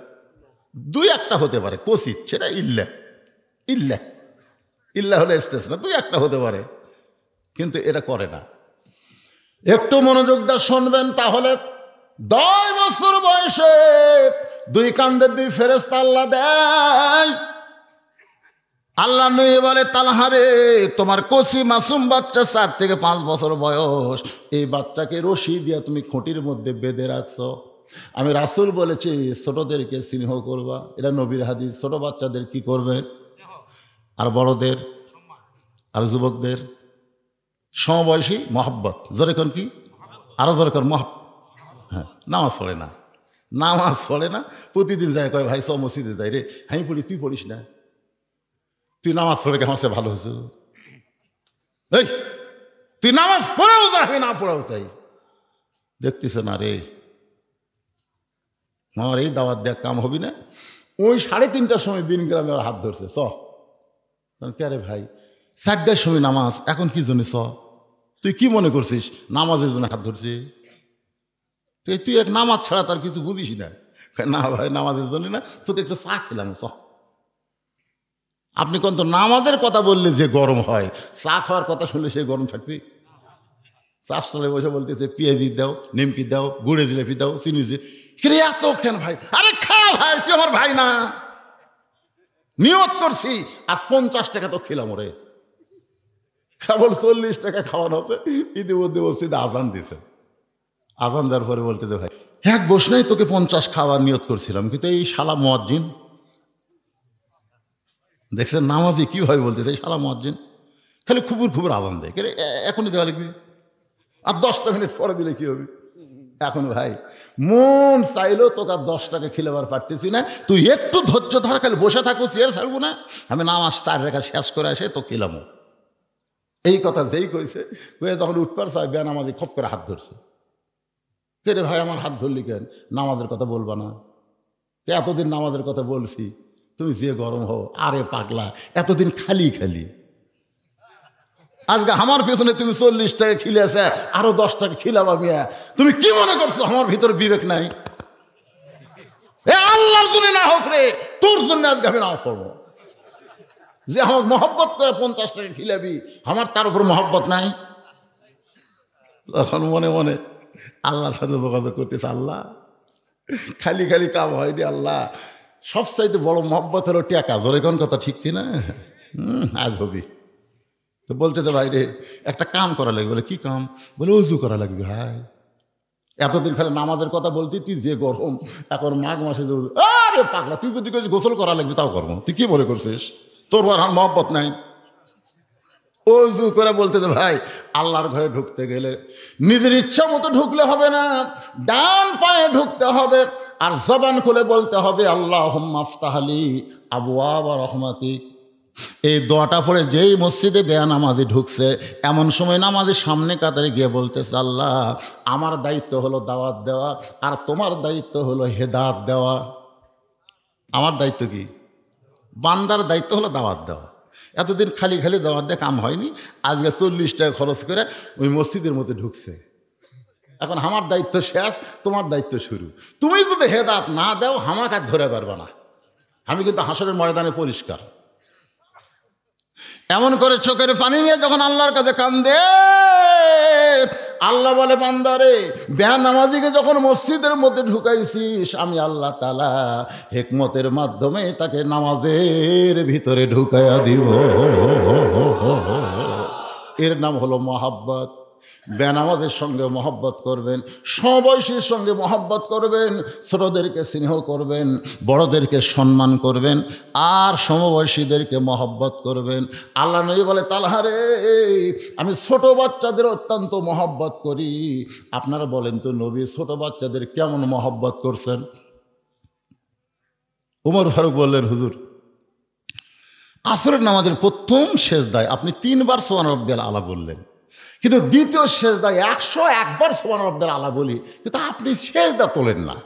2-1টা হতে পারে কচিত, সেটা ইল্লা ইল্লা ইল্লা হলে ইস্তেসনা, 2-1টা হতে পারে, কিন্তু এটা করে না। একটু মনোযোগ দিয়ে শুনবেন তাহলে। 10 বছর বয়সে 2 কান্দের 2 ফেরেশতা আল্লাহ দেয়। আল্লাহ নবী বলে, তালহারে তোমার কচি মাসুম বাচ্চা 4 থেকে 5 বছর বয়স, এই বাচ্চাকে রশি দিয়ে তুমি খুঁটির মধ্যে বেঁধে রাখছো। আমি রাসূল বলেছি ছোটদেরকে স্নেহ করবা, এটা নবীর হাদিস। ছোট বাচ্চাদের কি করবে? আর বড়দের আর যুবকদের সমবয়সী মহব্বত। জোরে কোন কি? আরো জোরে কোন মহব্বত। হ্যাঁ, নামাজ পড়ে না, নামাজ পড়ে না, প্রতিদিন যায় কয় ভাই মসজিদে যাই রে, আমি পড়ি তুই পড়িস না, তুই নামাজ পড়ে আমার সে ভালো হয়েছে, এই তুই নামাজ পড়েও যাবি না পড়াও তাই দেখতেছ না রে, আমার এই দাওয়াত দেখ কাম হবি না। ওই 3:30টার সময় বিন গ্রামে ওর হাত ধরছে, কে রে ভাই 4টার সময় নামাজ, এখন কি জন্য তুই কি মনে করছিস নামাজের জন্য হাত ধরছি? তুই এক নামাজ ছাড়া তার কিছু বুঝিস না। না ভাই নামাজের জন্য না, তোকে একটু চা খেলাম। আপনি কোন তো নামাজের কথা বললে যে গরম হয়, চা খাওয়ার কথা শুনলে সে গরম থাকবে? চা স্টলে বসে বলতেছে পেঁয়াজি দাও, নিমকি দাও, গুড়ে জিলেপি দাও, চিনি রে এত কেন ভাই? আরে খা ভাই, তুই আমার ভাই না? নিয়ত করছি আজ 50 টাকা তো খেলাম রে, কেবল 40 টাকা খাওয়ানো হচ্ছে। ইতিমধ্যে মসজিদে আজান দিছে, আজান দেওয়ার পরে বলতে দে ভাই এক বস নাই, তোকে 50 খাওয়ার নিয়ত করছিলাম, কিন্তু এই শালা মুয়াজ্জিন দেখছেন নামাজি কি হয় বলতেছে, এই শালা মুয়াজ্জিন খালি খুবুর খুবুর আজান দেয়, এখনই দেওয়া লিখবি, আর 10টা মিনিট পরে দিলে কি হবে? এখন ভাই মন চাইলেও তোকে আর 10 টাকা খিলাবার পারতেছি না, তুই একটু ধৈর্য ধর, খালি বসে থাকবো, চেয়ার ছাড়বো না, আমি নামাজ 4 রেখা শেষ করে আসে তো খিলামো। এই কথা যেই কইছে, যখন উঠবার চাই বেয়া নামাজি খপ করে হাত ধরছে। কে রে ভাই আমার হাত ধরলি কেন? নামাজের কথা বলবা না? এতদিন নামাজের কথা বলছি, তুমি যে গরম হও। আরে পাগলা, এতদিন খালি খালি, আজকে আমার পেছনে তুমি 40 টাকা খিলেছে, আরো 10 টাকা খিলাবা মিয়া, তুমি কি মনে করছো আমার ভিতরে বিবেক নাই? আল্লাহর জন্য না হোক রে, তোর জন্য আজকে আমি নামাজ পড়বো। যে আমার মহব্বত করে 50 টাকা খিলাবি, আমার তার উপর মহব্বত নাই। তখন মনে মনে আল্লাহর সাথে যোগাযোগ করতেছে, আল্লাহ খালি খালি কাম হয়নি, আল্লাহ সবচাইতে বড় মহব্বত হলো টাকা। জোরে কোন কথা ঠিক কিনা? আজ হবি তো বলতেছে ভাই রে একটা কাম করা লাগবে। বলে কি কাম? বলে উজু করা লাগবে। ভাই এতদিন খালি নামাজের কথা বলতি, তুই যে গরম এখন মাঘ মাসে যে আরে পাগলা, তুই যদি গোসল করা লাগবে তাও করবো, তুই কি মনে করছিস তোর আর মহব্বত নাই? উজু করে বলতেছে ভাই আল্লাহর ঘরে ঢুকতে গেলে নিজের ইচ্ছা মতো ঢুকলে হবে না, ডান পায়ে ঢুকতে হবে, আর জবান খুলে বলতে হবে আল্লাহুম্মা আফতাহলি আবওয়াবা রহমাতিক। এই দোয়াটা পড়ে যেই মসজিদে বেনামাজি ঢুকছে, এমন সময় নামাজের সামনে কাতারে গিয়ে বলতেছে, আল্লাহ আমার দায়িত্ব হলো দাওয়াত দেওয়া, আর তোমার দায়িত্ব হলো হেদায়েত দেওয়া। আমার দায়িত্ব কি? বান্দার দায়িত্ব হলো দাওয়াত দেওয়া। এতদিন খালি খালি দাওয়াত দিয়ে কাম হয়নি, আজকে 40 টাকা খরচ করে ওই মসজিদের মধ্যে ঢুকছে। এখন আমার দায়িত্ব শেষ, তোমার দায়িত্ব শুরু। তুমি যদি হেদায়েত না দাও আমাকে আর ধরে পারবে না। আমি কিন্তু হাসরের ময়দানে পরিষ্কার। এমন করে চোখের পানি নিয়ে যখন আল্লাহর কাছে কান্দে, আল্লাহ বলে বান্দারে বেনামাজিকে যখন মসজিদের মধ্যে ঢুকাইছিস, আমি আল্লাহ তাআলা হিকমতের মাধ্যমে তাকে নামাজের ভিতরে ঢুকাইয়া দিব। এর নাম হলো মহাব্বত। বেনামাজের সঙ্গে মহব্বত করবেন, সমবয়সীর সঙ্গে মহব্বত করবেন, ছোটদেরকে স্নেহ করবেন, বড়দেরকে সম্মান করবেন, আর সমবয়সীদেরকে মহব্বত করবেন। আল্লাহ নবী বলে, তালহারে আমি ছোট বাচ্চাদের অত্যন্ত মহব্বত করি। আপনারা বলেন তো নবী ছোট বাচ্চাদের কেমন মহব্বত করছেন? ওমর ফারুক বললেন, হুজুর আসরের নামাজের প্রথম সেজদায় আপনি 3 বার সুবহান রাব্বিয়াল আলা বললেন, কিন্তু দ্বিতীয় সেজদায় 101 বার সুবহান রাব্বিয়াল আলা বলি, কিন্তু আপনি সেজদা তোলেন না।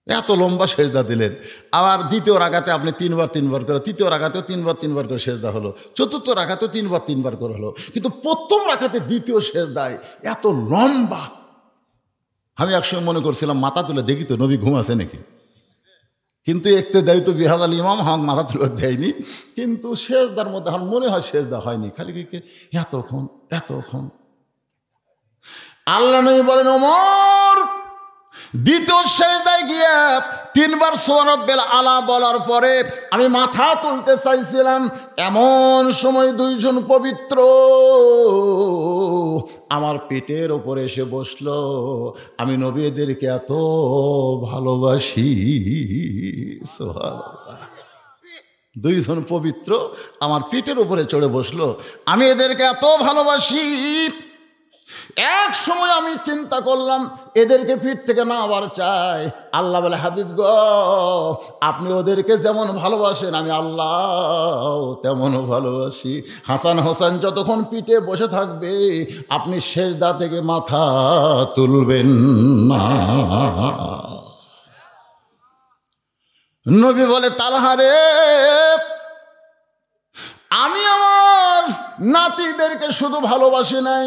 এত লম্বা সেজদা দিলেন। আবার দ্বিতীয় রাকাতে আপনি 3 বার 3 বার করে, তৃতীয় রাকাতেও 3 বার 3 বার করে সেজদা হলো, চতুর্থ রাকাতেও 3 বার 3 বার করে হলো, কিন্তু প্রথম রাকাতে দ্বিতীয় সেজদায় এত লম্বা। আমি একসময় মনে করছিলাম মাথা তুলে দেখি তো নবী ঘুমাছে নাকি, কিন্তু একতে দেয় তো বিহাদাল ইমাম, আমাকে মাথা তুলে দেয়নি। কিন্তু সেজদার মধ্যে আমার মনে হয় সেজদা হয়নি, খালি এতক্ষণ। আল্লাহ নবী বলেন, ওমর দ্বিতীয় সেজদায় গিয়ে 3 বার সুবহান রাব্বিয়াল আলা বলার পরে আমি মাথা তুলতে চাইছিলাম, এমন সময় 2 জন পবিত্র আমার পেটের ওপরে এসে বসলো। আমি নবীদেরকে এত ভালোবাসি, সুবহানাল্লাহ। 2 জন পবিত্র আমার পিঠের উপরে চড়ে বসলো, আমি এদেরকে এত ভালোবাসি। এক সময় আমি চিন্তা করলাম এদেরকে পিঠ থেকে না আবার চাই। আল্লাহ বলে, হাবিব গো আপনি ওদেরকে যেমন ভালোবাসেন আমি আল্লাহ তেমনও ভালোবাসি। হাসান হোসেন যতক্ষণ পিঠে বসে থাকবে আপনি সেজদা থেকে মাথা তুলবেন না। নবী বলে, তালহা রে, আমি আমার নাতিদেরকে শুধু ভালোবাসি নাই,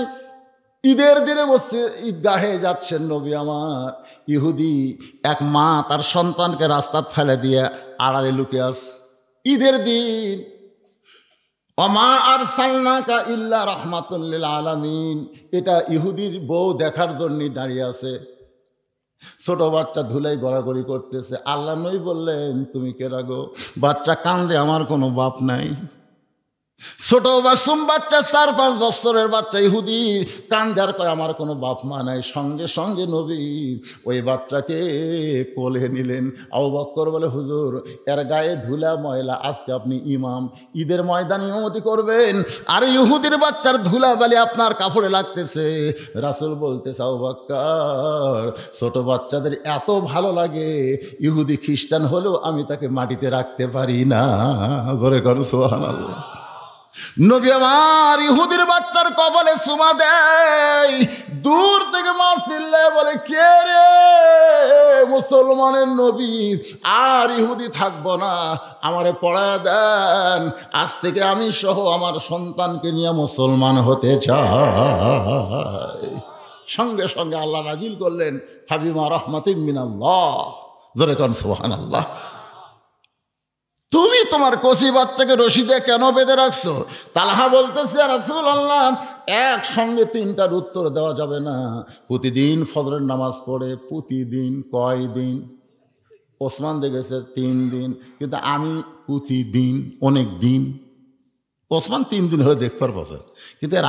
ঈদের দিনে বসে ঈদগাহে যাচ্ছেন নবী আমার, ইহুদি এক মা তার সন্তানকে রাস্তায় ফেলে দিয়ে আড়ালে লুকে আছে। ঈদের দিন, ওমা আরসালনাকা ইল্লা রাহমাতুল লিল আলামিন, এটা ইহুদির বউ দেখার জন্য দাঁড়িয়ে আছে। ছোট বাচ্চা ধুলাই গড়াগড়ি করতেছে। আল্লাহ নবী বললেন, তুমি কেডা গো? বাচ্চা কান্দে, আমার কোনো বাপ নাই। ছোট মাসুম বাচ্চা 4-5 বছরের বাচ্চা ইহুদি কান্দে আর কয় আমার কোনো বাপ মা নাই। সঙ্গে সঙ্গে নবী ওই বাচ্চাকে কোলে নিলেন। আবু বকর বলে, হুজুর এর গায়ে ধুলা ময়লা, আজকে আপনি ইমাম, ঈদের ময়দানে ইমামতি করবেন, আর ইহুদির বাচ্চার ধুলা বালি আপনার কাপড়ে লাগতেছে। রাসূল বলতেছে, আবু বকর ছোট বাচ্চাদের এত ভালো লাগে, ইহুদি খ্রিস্টান হলেও আমি তাকে মাটিতে রাখতে পারি না। ধরে করো সুবহানাল্লাহ। নবী আমার ইহুদির বাচ্চার কপালে চুমা দেয়। দূর থেকে মা চিল্লায় বলে, কে রে? মুসলমানের নবী, আর ইহুদি থাকবো না, আমারে পড়ায় দেন, আজ থেকে আমি সহ আমার সন্তানকে নিয়ে মুসলমান হতে চাই। সঙ্গে সঙ্গে আল্লাহ নাজিল করলেন, ফাবিমা রাহমাতিন মিনাল্লাহ। জোরে কোন সুবহানাল্লাহ। তুমি তোমার কচি বাচ্চাকে রশি দিয়ে কেন বেঁধে রাখছো? তালহা বলতেছে, রাসূলুল্লাহ একসঙ্গে 3টার উত্তর দেওয়া যাবে না। প্রতিদিন ফজরের নামাজ পড়ে, প্রতিদিন কয়দিন? ওসমান দেখেছে 3 দিন, কিন্তু আমি প্রতিদিন, অনেক দিন। ওসমান 3 দিন হলে দেখবার বছর, কিন্তু এর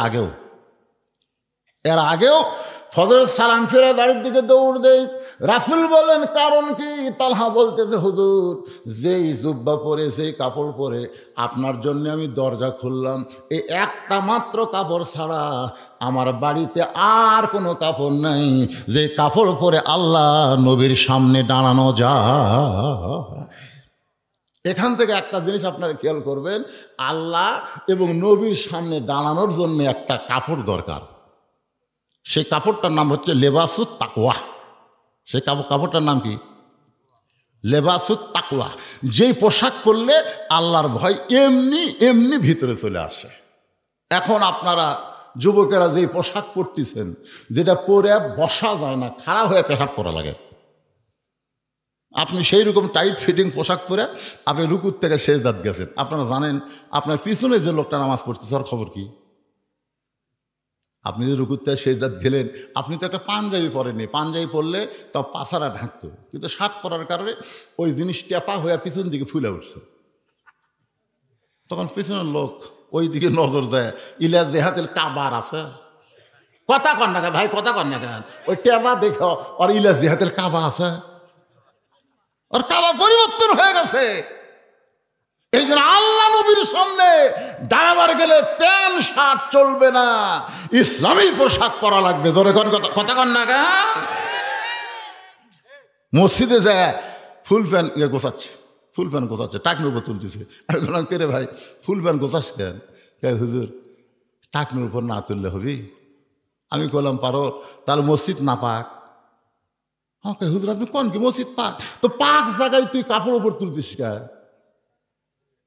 আগেও ফজরের সালাম ফিরে বাড়ির দিকে দৌড় দেয়। রাসূল বলেন, কারণ কি? তালহা বলতেছে, হুজুর যেই জুব্বা পরে, যেই কাপড় পরে আপনার জন্য আমি দরজা খুললাম, এই একটা মাত্র কাপড় ছাড়া আমার বাড়িতে আর কোনো কাপড় নাই যে কাপড় পরে আল্লাহ নবীর সামনে দাঁড়ানো যায়। এখান থেকে একটা জিনিস আপনারা খেয়াল করবেন, আল্লাহ এবং নবীর সামনে দাঁড়ানোর জন্য একটা কাপড় দরকার। সেই কাপড়টার নাম হচ্ছে লেবাসুত তাকওয়া। সেই কাপড়টার নাম কি? লেবাসুত তাকওয়া। যেই পোশাক পরলে আল্লাহর ভয় এমনি এমনি ভিতরে চলে আসে। এখন আপনারা যুবকেরা যেই পোশাক পরতেছেন, যেটা পরে বসা যায় না, খারাপ হয়ে পেশাব করা লাগে। আপনি সেই রকম টাইট ফিটিং পোশাক পরে আপনি রুকুর থেকে সেজদাত গেছেন। আপনারা জানেন আপনার পিছনে যে লোকটা নামাজ পড়তেছে ওর খবর কি? আপনি যে রুকুতে সেজদাত গেলেন, আপনি তো একটা পাঞ্জাবি পরেননি। পাঞ্জাবি পরলে তাও পাছারা ঢাকতো, কিন্তু শার্ট পরার কারণে ওই জিনিস টেপা হয়ে পিছন দিকে ফুলে উঠছে। তখন পিছনের লোক ওই দিকে নজর দেয়, ইলিয়াস দেহাতেল কাবার আছে, কথা কন না ভাই, কথা কন না কেন? ওই টেপা দেখো আর ইলিয়াস দেহাতেল কাবা আছে, আর কাবা পরিবর্তন হয়ে গেছে। এই জন্য আল্লাহ নবীর সামনে দাঁড়াবার গেলে প্যান্ট শার্ট চলবে না, ইসলামী পোশাক পরা লাগবে। ধরে কথা কন না কেন? মসজিদে যায় ফুল প্যান্ট গোছাচ্ছে, ফুল প্যান্ট গোছাচ্ছে, টাকনুর উপর তুলতেছে। আমি বললাম কে রে ভাই, ফুল প্যান্ট গোছাস কেন? হুজুর টাকনুর উপর না তুললে হবি। আমি বললাম পারো, তাহলে মসজিদ না পাক। ওকে হুজুর আপনি কোন কি মসজিদ পাক? তো পাক জায়গায় তুই কাপড় উপর তুলতিস কেন?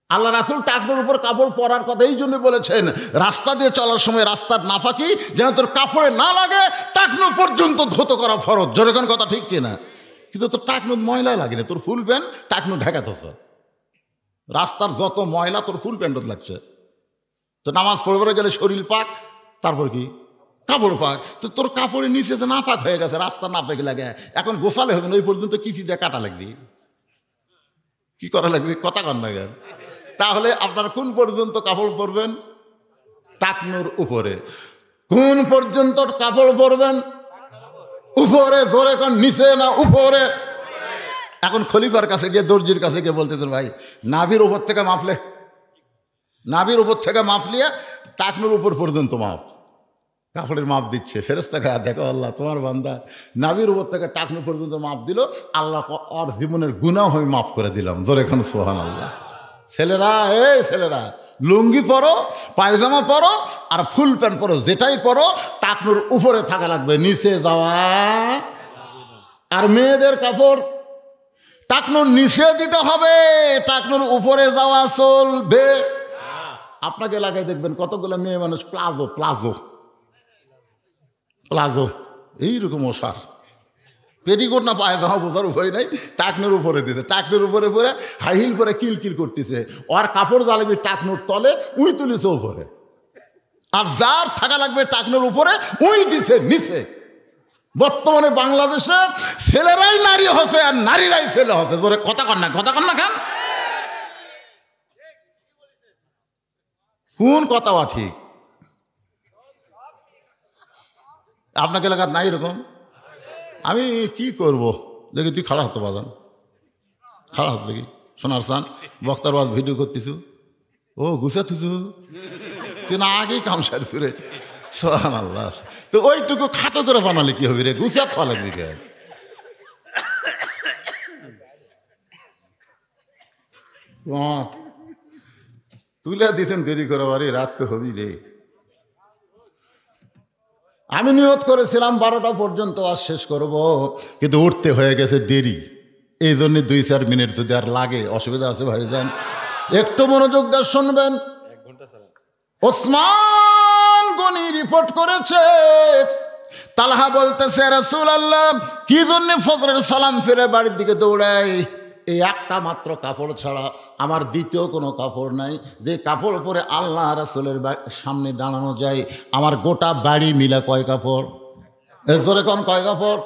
আল্লাহ রাসূল টাকনুর উপর কাপড় পরার কথা এই জন্য বলেছেন, রাস্তা দিয়ে চলার সময় রাস্তার নাফাকি যেন তোর কাপড়ে না লাগে, টাকনু পর্যন্ত ধৌত করা ফরজ। জোরে কোন কথা ঠিক কিনা? কিন্তু তোর টাকনু ময়লা লাগে না, তোর ফুল প্যান্ট টাকনু ঢাকাতেছ। রাস্তার যত ময়লা তোর ফুল প্যান্টত লাগছে। তো নামাজ পড়বে গেলে শরীর পাক, তারপর কি কাপড় পাক। তো তোর কাপড়ের নিচে যে না পাক হয়ে গেছে, রাস্তা না পাক লাগে, এখন গোছালে হবে না, ওই পর্যন্ত কিসি দিয়ে কাটা লাগবে। কি করা লাগবে? কথা কন না কেন? তাহলে আপনারা কোন পর্যন্ত কাপড় পরবেন? টাকনুর উপরে। কোন পর্যন্ত কাপড় পরবেন? উপরে। ধরে কোন নিচে না উপরে? এখন খলিফার কাছে গিয়ে, দর্জির কাছে গিয়ে বলতেছেন ভাই নাভির উপর থেকে মাপলে, নাভির উপর থেকে মাপলিয়ে টাকনুর উপর পর্যন্ত মাপ। কাপড়ের মাপ দিচ্ছে। ফেরেশতা কয় দেখো আল্লাহ তোমার বান্দা নাভির উপর থেকে টাকনু পর্যন্ত মাপ দিল, আল্লাহ ওর জীবনের গুনাহ আমি মাফ করে দিলাম। জোরে এখন সুবহানাল্লাহ। ছেলেরা, এই ছেলেরা লুঙ্গি পরো, পায়জামা পরো আর ফুল প্যান্ট পরো, যেটাই পরো টাকনুর উপরে থাকা লাগবে, নিচে যাওয়া। আর মেয়েদের কাপড় টাকনুর নিচে দিতে হবে, টাকনুর উপরে যাওয়া চলবে। আপনাকে এলাকায় দেখবেন কতগুলো মেয়ে মানুষ প্লাজো প্লাজো প্লাজো এইরকম ওষার, পেটিকোট না পায়জামা বোঝার উপায় নাই, টাকনুর উপরে দিতে, টাকনুর উপরে পরে হাই হিল পরে কিলকিল করতেছে। আর কাপড় যা লাগবে টাকনুর তলে, উই তুলিছে উপরে। আর যার থাকা লাগবে টাকনুর উপরে, উই দিছে নিচে। বর্তমানে বাংলাদেশে ছেলেরাই নারী হচ্ছে আর নারীরাই ছেলে হচ্ছে। জোরে কথা কন না, কথা কন না কেন? কোন কথা ঠিক? আপনাকে এলাকার নাই এরকম? আমি কি করব? দেখি তুই খাড়া হতো বাজান, খাড়া হতো দেখি। সোনার সান বক্তার বাজ ভিডিও করতেছু, ও গুছা থুছু, তুই না আগেই কাম সারছু রে। সুবহানাল্লাহ। তো ওইটুকু খাটো করে বানালে কি হবে রে? গুছা থাওয়া লাগবে কে? তুলে দিয়েছেন দেরি করে, বাড়ি রাত তো হবি রে। আমি নিয়ত করেছিলাম 12টা পর্যন্ত আজ শেষ করব, কিন্তু উঠতে হয়ে গেছে দেরি। এই জন্য 2-4 মিনিট যদি আর লাগে, অসুবিধা আছে ভাইজান? একটু মনোযোগ দিয়ে শুনবেন। ওসমান গনি রিপোর্ট করেছে, তালহা বলতেছে রাসূলুল্লাহ কি জন্য ফজরের সালাম ফিরে বাড়ির দিকে দৌড়াই? এই একটা মাত্র কাপড় ছাড়া আমার দ্বিতীয় কোনো কাপড় নাই, যে কাপড় পরে আল্লাহ রাসূলের সামনে দাঁড়ানো যায়। আমার গোটা বাড়ি মিলা কয় কাপড়? এজরে কোন কয় কাপড়?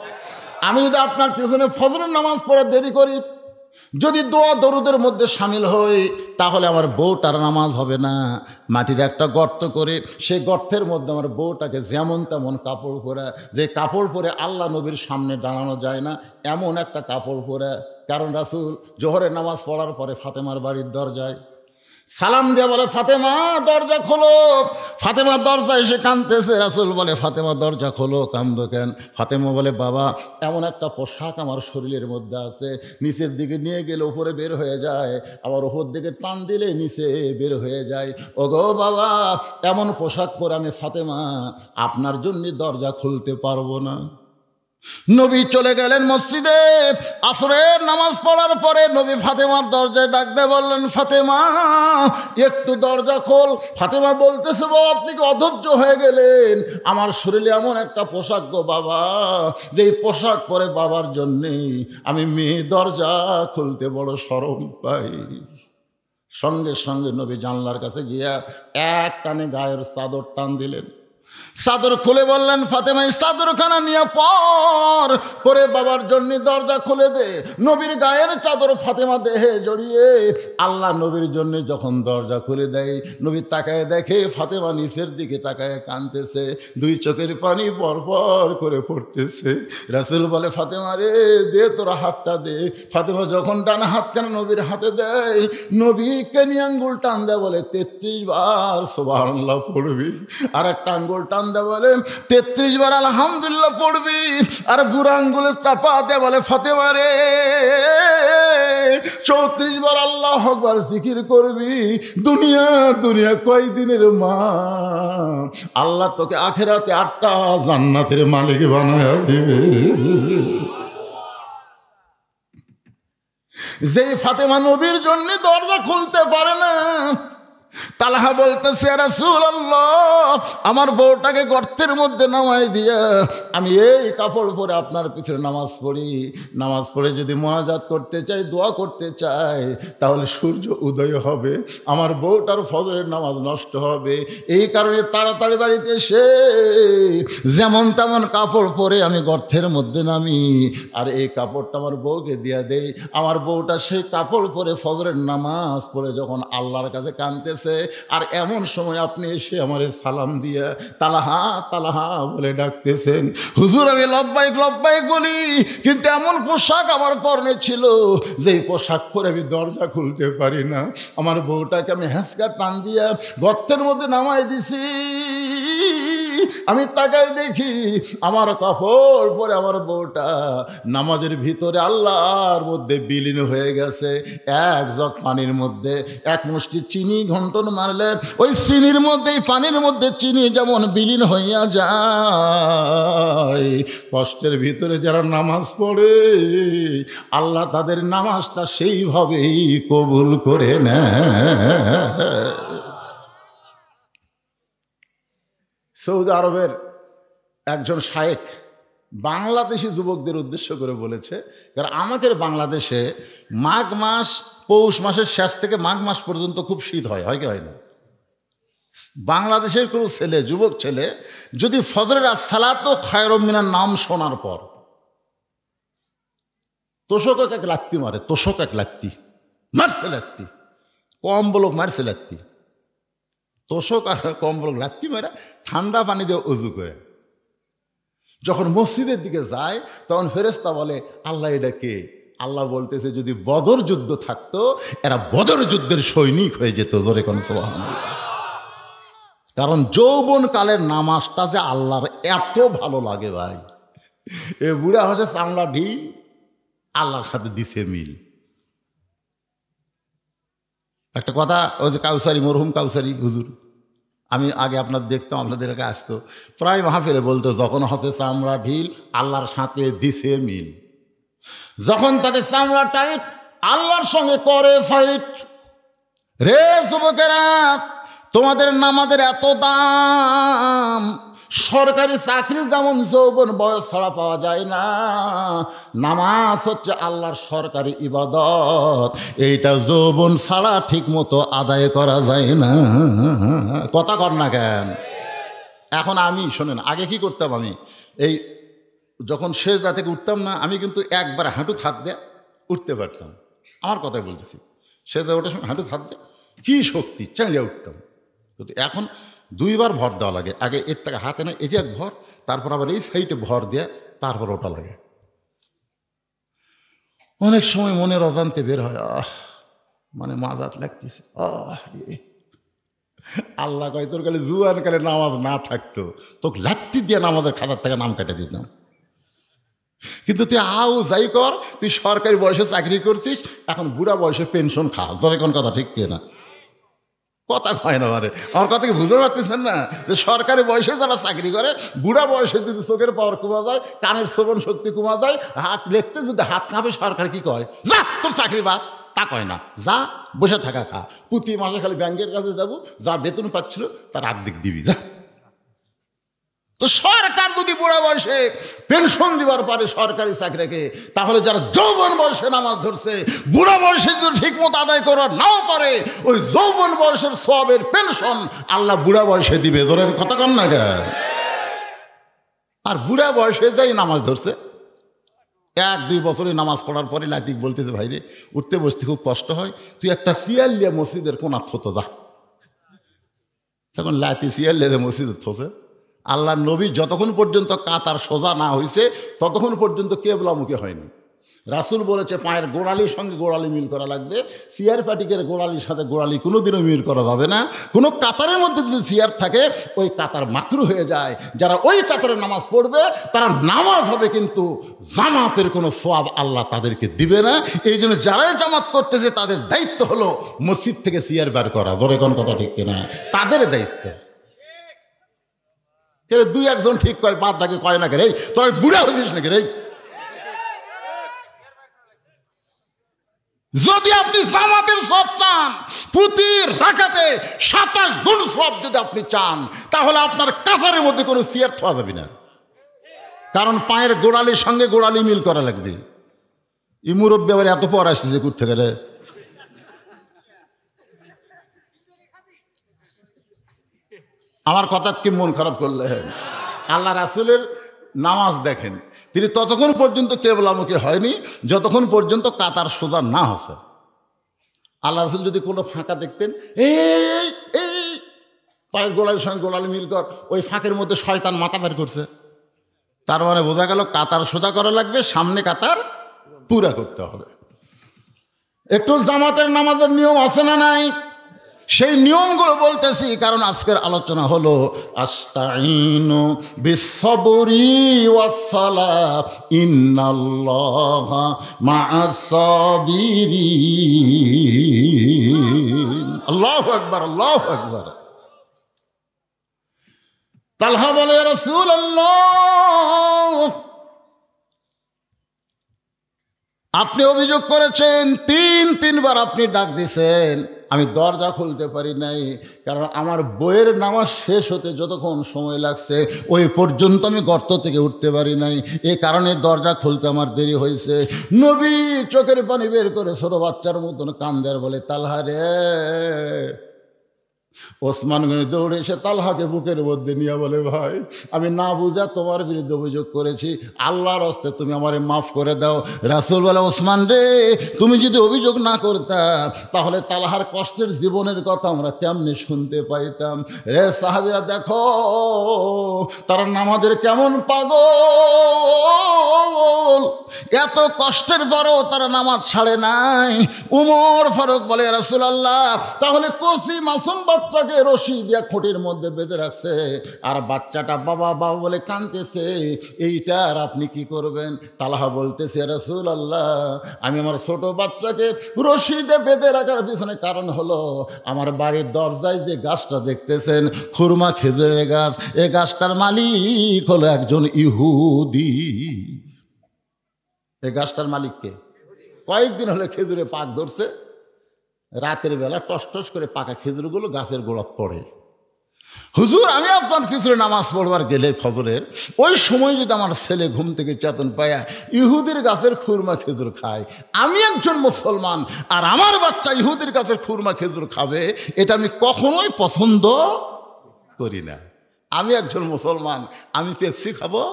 আমি যদি আপনার পিছনে ফজরের নামাজ পড়ে দেরি করি, যদি দোয়া দরুদের মধ্যে সামিল হই, তাহলে আমার বউটার নামাজ হবে না। মাটির একটা গর্ত করে সেই গর্তের মধ্যে আমার বউটাকে যেমন তেমন কাপড় পরে, যে কাপড় পরে আল্লাহ নবীর সামনে দাঁড়ানো যায় না, এমন একটা কাপড় পরে। কারণ রাসূল জোহরের নামাজ পড়ার পরে ফাতেমার বাড়ির দরজায় সালাম দিয়ে বলে ফাতেমা দরজা খোলো। ফাতেমা দরজা এসে কাঁদতেছে। রাসূল বলে ফাতেমা দরজা খোলো, কান্দো কেন? ফাতেমা বলে বাবা এমন একটা পোশাক আমার শরীরের মধ্যে আছে, নিচের দিকে নিয়ে গেলে উপরে বের হয়ে যায়, আবার উপর দিকে টান দিলে নিচে বের হয়ে যায়। ওগো বাবা এমন পোশাক পরে আমি ফাতেমা আপনার জন্য দরজা খুলতে পারবো না। নবী চলে গেলেন মসজিদে। আসরের নামাজ পড়ার পরে নবী ফাতেমার দরজায় ডাক দিয়ে বললেন ফাতেমা একটু দরজা খোল। ফাতেমা বলতেছে বাবা আপনি কি অধৈর্য হয়ে গেলেন? আমার শরীরে এমন একটা পোশাক গো বাবা, যেই পোশাক পরে বাবার জন্যে আমি মেয়ে দরজা খুলতে বড় শরম পাই। সঙ্গে সঙ্গে নবী জানলার কাছে গিয়া এক টানে গায়ের চাদর টান দিলেন। চাদর খুলে বললেন ফাতেমা এই চাদরখানা নিয়ে পরে বাবার জন্য দরজা খুলে দে। নবীর গায়ের চাদর ফাতেমা দেহে জড়িয়ে আল্লাহ নবীর জন্য যখন দরজা খুলে দেয়, নবী তাকায় দেখে ফাতেমা নিচের দিকে তাকায় কাঁদতেছে, দুই চোখের পানি পরপর করে পড়তেছে। রাসূল বলে ফাতেমা রে দে তোর হাতটা দে। ফাতেমা যখন ডান হাত কেন নবীর হাতে দেয়, নবী কেনি আঙ্গুল টান দেয়, বলে 33 বার সুবহানাল্লাহ পড়বি। আর একটা আঙ্গুল টান দেয় বলে 33 বার আলহামদুলিল্লাহ পড়বি। আর বুড়া আঙ্গুলে চাপা দেয় বলে ফাতেমা রে 34 বার আল্লাহ আকবার জিকির করবি, দুনিয়া দুনিয়া কয়দিনের মা, আল্লাহ তোকে আখেরাতে 8টা জান্নাতের মালিক বানায়া দিবে। যেই ফাতেমা নবীর জন্য দরজা খুলতে পারে না, তালহা বলতেছে রাসূলুল্লাহ, আমার বউটাকে গর্তের মধ্যে নামাই দিয়া আমি এই কাপড় পরে আপনার পিছনে নামাজ পড়ি, নামাজ পড়ে যদি মুনাজাত করতে চাই, দোয়া করতে চাই, তাহলে সূর্য উদয় হবে, আমার বউটার ফজরের নামাজ নষ্ট হবে। এই কারণে তাড়াতাড়ি বাড়িতে এসে যেমন তেমন কাপড় পরে আমি গর্তের মধ্যে নামি, আর এই কাপড়টা আমার বউকে দিয়া দেই। আমার বউটা সেই কাপড় পরে ফজরের নামাজ পড়ে যখন আল্লাহর কাছে কাঁদতেছে, আর এমন সময় আপনি এসে আমারে সালাম দিয়া তালাহা তালাহা বলে ডাকতেছেন। হুজুর আমি লব্বাইক লব্বাইক বলি, কিন্তু এমন পোশাক আমার পরনে ছিল যেই পোশাক পরে আমি দরজা খুলতে পারি না। আমার বউটাকে আমি হ্যাঁচকা টান দিয়া গর্তের মধ্যে নামাই দিছি। আমি তাকাই দেখি আমার কাপড় পরে আমার বউটা নামাজের ভিতরে আল্লাহর মধ্যে বিলীন হয়ে গেছে। এক জগ পানির মধ্যে এক মুষ্টি চিনি ঘন্টন মারলে ওই চিনির মধ্যে, পানির মধ্যে চিনি যেমন বিলীন হইয়া যায়, কষ্টের ভিতরে যারা নামাজ পড়ে আল্লাহ তাদের নামাজটা সেইভাবেই কবুল করে নেয়। সৌদি আরবের একজন শায়েখ বাংলাদেশি যুবকদের উদ্দেশ্য করে বলেছে, কারণ আমাদের বাংলাদেশে মাঘ মাস, পৌষ মাসের শেষ থেকে মাঘ মাস পর্যন্ত খুব শীত হয়, হয় কি হয় না? বাংলাদেশের কোনো ছেলে, যুবক ছেলে যদি ফজরের আসসালাতু খায়রুম মিনান নাম শোনার পর তোষক এক লাত্তি মারে, তোষক এক লাত্তি মারছে, লাত্তি কম বলক মারছে, লাত্তি তোষক আর কম বলক লাত্তি মারা ঠান্ডা পানি দিয়ে উজু করে যখন মসজিদের দিকে যায়, তখন ফেরেশতা বলে আল্লাহ এটা কে? আল্লাহ বলতেছে যদি বদর যুদ্ধ থাকতো এরা বদর যুদ্ধের সৈনিক হয়ে যেত। জোরে কোন সুবহানাল্লাহ। কারণ যৌবন কালের নামাজটা যে আল্লাহর এত ভালো লাগে ভাই, এ বুড়া হচ্ছে চামড়া ঢিল, আল্লাহর সাথে দিছে মিল। একটা কথা, ওই যে কাউসারি, মরহুম কাউসারি হুজুর, আমি আগে আপনার দেখতাম, আপনাদের কাছে আসতো, প্রায় মাহফিলে বলতো যখন হচ্ছে চামড়া ঢিল আল্লাহর সাথে দিছে মিল, যখন তাকে চামড়া টাইট আল্লাহর সঙ্গে করে ফাইট। রে যুবকেরা, তোমাদের নামাজের এত দাম, সরকারি চাকরি যেমন যৌবন বয়স ছাড়া পাওয়া যায় না, নামাজ হচ্ছে আল্লাহর সরকারি ইবাদত, এইটা যৌবন ছাড়া ঠিক মতো আদায় করা যায় না। কথা কর না কেন? এখন আমি শোনেন, আগে কি করতাম, আমি এই যখন সেজদা থেকে উঠতাম না, আমি কিন্তু একবার হাঁটু হাত দিয়ে উঠতে পারতাম, আমার কথাই বলতেছি, সেজদা ওঠার সময় হাঁটু হাত দিয়ে কী শক্তি চালিয়ে উঠতাম। কিন্তু এখন 2 বার ভর দেওয়া লাগে, আগে এর থেকে হাতে না এটি এক ভর, তারপর আবার এই সাইডে ভর দিয়ে তারপর ওটা লাগে। অনেক সময় মনের অজান্তে বের হয়, মানে মাজাত লাগতেছে, আল্লাহ কয় তোর কালে জুয়ান কালে নামাজ না থাকতো তোকে লাত্তি দিয়ে নামাজের খাতার থেকে নাম কেটে দিতাম। কিন্তু তুই যাই কর, তুই সরকারি বয়সে চাকরি করছিস, এখন বুড়া বয়সে পেনশন খা। জোরে কোন কথা ঠিক কিনা? কথা কয় না, মানে আমার কথা কি বুঝতে পারতেছেন না? যে সরকারি বয়সে যারা চাকরি করে, বুড়া বয়সে যদি চোখের পাওয়ার কমা যায়, কানের শ্রবণ শক্তি কমা যায়, হাত লিখতে যদি হাত কাঁপে, সরকার কি কয়, যা তোর চাকরি বাদ, তা কয় না, যা বসে থাকা খা, প্রতি মাসে খালি ব্যাংকের কাছে যাবো, যা বেতন পাচ্ছিল তার অর্ধেক দিবি, যা। তো সরকার যদি বুড়া বয়সে পেনশন দিবার পারে সরকারি চাকরিকে, তাহলে যারা যৌবন বয়সে নামাজ ধরছে, বুড়া বয়সে যদি ঠিক মতো আদায় করার নাও পারে, ওই যৌবন বয়সের সবের পেনশন আল্লাহ বুড়া বয়সে দিবে। ধরে কথা কন না কেন? আর বুড়া বয়সে যাই নামাজ ধরছে, 1-2 বছরে নামাজ পড়ার পরে লাতিক বলতেছে, ভাই রে উঠতে বসতে খুব কষ্ট হয়, তুই একটা সিয়াল লিয়ে মসজিদের কোনা থতো যা। তখন লাতি সিয়াল লিয়ে মসজিদের থসে। আল্লাহ নবী যতক্ষণ পর্যন্ত কাতার সোজা না হয়েছে ততক্ষণ পর্যন্ত কেবলামুখী হয়নি। রাসূল বলেছে পায়ের গোড়ালির সঙ্গে গোড়ালি মিল করা লাগবে, চেয়ার প্যাটিকের গোড়ালির সাথে গোড়ালি কোনোদিনও মিল করা যাবে না। কোনো কাতারের মধ্যে যদি চেয়ার থাকে ওই কাতার মাকরু হয়ে যায়। যারা ওই কাতারে নামাজ পড়বে তারা নামাজ হবে, কিন্তু জামাতের কোনো সওয়াব আল্লাহ তাদেরকে দিবে না। এই জন্য যারাই জামাত করতেছে তাদের দায়িত্ব হলো মসজিদ থেকে চেয়ার বের করা। জোরে কোন কথা ঠিক কিনা? তাদের দায়িত্ব। দুই একজন ঠিক কয়, বাদ থাকে কয় না কে রে, তোরা বুড়া হয়েছিস নাকি রে? যদি আপনি জামাতের সওয়াব চান, প্রতি রাকাতে 27 গুণ সওয়াব যদি আপনি চান, তাহলে আপনার কাতারের মধ্যে কোনো চেয়ার থাকা যাবে না। কারণ পায়ের গোড়ালির সঙ্গে গোড়ালি মিল করা লাগবে। এই মুরব্বী আবার এত পর আসছে করতে গেলে। আমার কথা কি মন খারাপ করলে? আল্লাহ রাসূলের নামাজ দেখেন, তিনি ততক্ষণ পর্যন্ত কেবলামুখী হয়নি যতক্ষণ পর্যন্ত কাতার সোজা না হচ্ছে। আল্লাহ রাসূল যদি কোনো ফাঁকা দেখতেন, এই এই পায়ের গোড়ালির সঙ্গে গোড়ালি মিল কর, ওই ফাঁকের মধ্যে শয়তান মাথা বের করছে। তার মানে বোঝা গেল কাতার সোজা করা লাগবে, সামনে কাতার পুরা করতে হবে। একটু জামাতের নামাজের নিয়ম আছে না নাই? সেই নিয়মগুলো বলতেছি, কারণ আজকের আলোচনা হলো আস্তাইনু বিসসবরি ওয়াসসালাহ ইন্নাল্লাহা মাআস সাবিরিন। আল্লাহু আকবার, আল্লাহু আকবার। তালহা বলে, রাসূলুল্লাহ, আপনি অভিযোগ করেছেন, তিনবার আপনি ডাক দিয়েছেন, আমি দরজা খুলতে পারি নাই, কারণ আমার বইয়ের নামাজ শেষ হতে যতক্ষণ সময় লাগছে ওই পর্যন্ত আমি গর্ত থেকে উঠতে পারি নাই, এ কারণে দরজা খুলতে আমার দেরি হয়েছে। নবী চোখের পানি বের করে ছোট বাচ্চার মতন কান্দে আর বলে, তালহা রে। ওসমান গনি দৌড়ে এসে তালহাকে বুকের মধ্যে নিয়ে বলে, ভাই আমি না বুঝা তোমার বিরুদ্ধে অভিযোগ করেছি, আল্লাহর হস্তে তুমি আমারে মাফ করে দাও। রাসূল বলে, ওসমান রে, তুমি যদি অভিযোগ না করতা তাহলে তালহার কষ্টের জীবনের কথা আমরা কেমনে শুনতে পাইতাম। রে সাহাবীরা দেখো তারা নামাজের কেমন পাগল, এত কষ্টের পরও তারা নামাজ ছাড়ে নাই। উমর ফারুক বলে, রাসূলুল্লাহ, তাহলে কসি মাসুম বাচ্চাকে রশি দিয়া খুঁটির মধ্যে বেঁধে রাখছে, আর বাচ্চাটা বাবা বাবা বলে কাঁদতেছে, এইটার আপনি কি করবেন? তালহা বলতেছে, রাসূলুল্লাহ, আমি আমার ছোট বাচ্চাকে রশি দিয়ে বেঁধে রাখার পিছনে কারণ হলো আমার বাড়ির দরজায় যে গাছটা দেখতেছেন, খুরমা খেজুরের গাছ, এই গাছটার মালিক হলো একজন ইহুদি। এই গাছটার মালিককে কয়েকদিন হলে খেজুরে পাক ধরছে, রাতের বেলা টস টস করে পাকা খেজুরগুলো গাছের গোড়াত পড়ে। হুজুর, আমি আপনার পিছনে নামাজ পড়বার গেলে ফজরের ওই সময় যদি আমার ছেলে ঘুম থেকে চেতন পায়া ইহুদির গাছের খুরমা খেজুর খায়, আমি একজন মুসলমান আর আমার বাচ্চা ইহুদির গাছের খুরমা খেজুর খাবে, এটা আমি কখনোই পছন্দ করি না। আমি একজন মুসলমান, আমি পেপসি খাবো?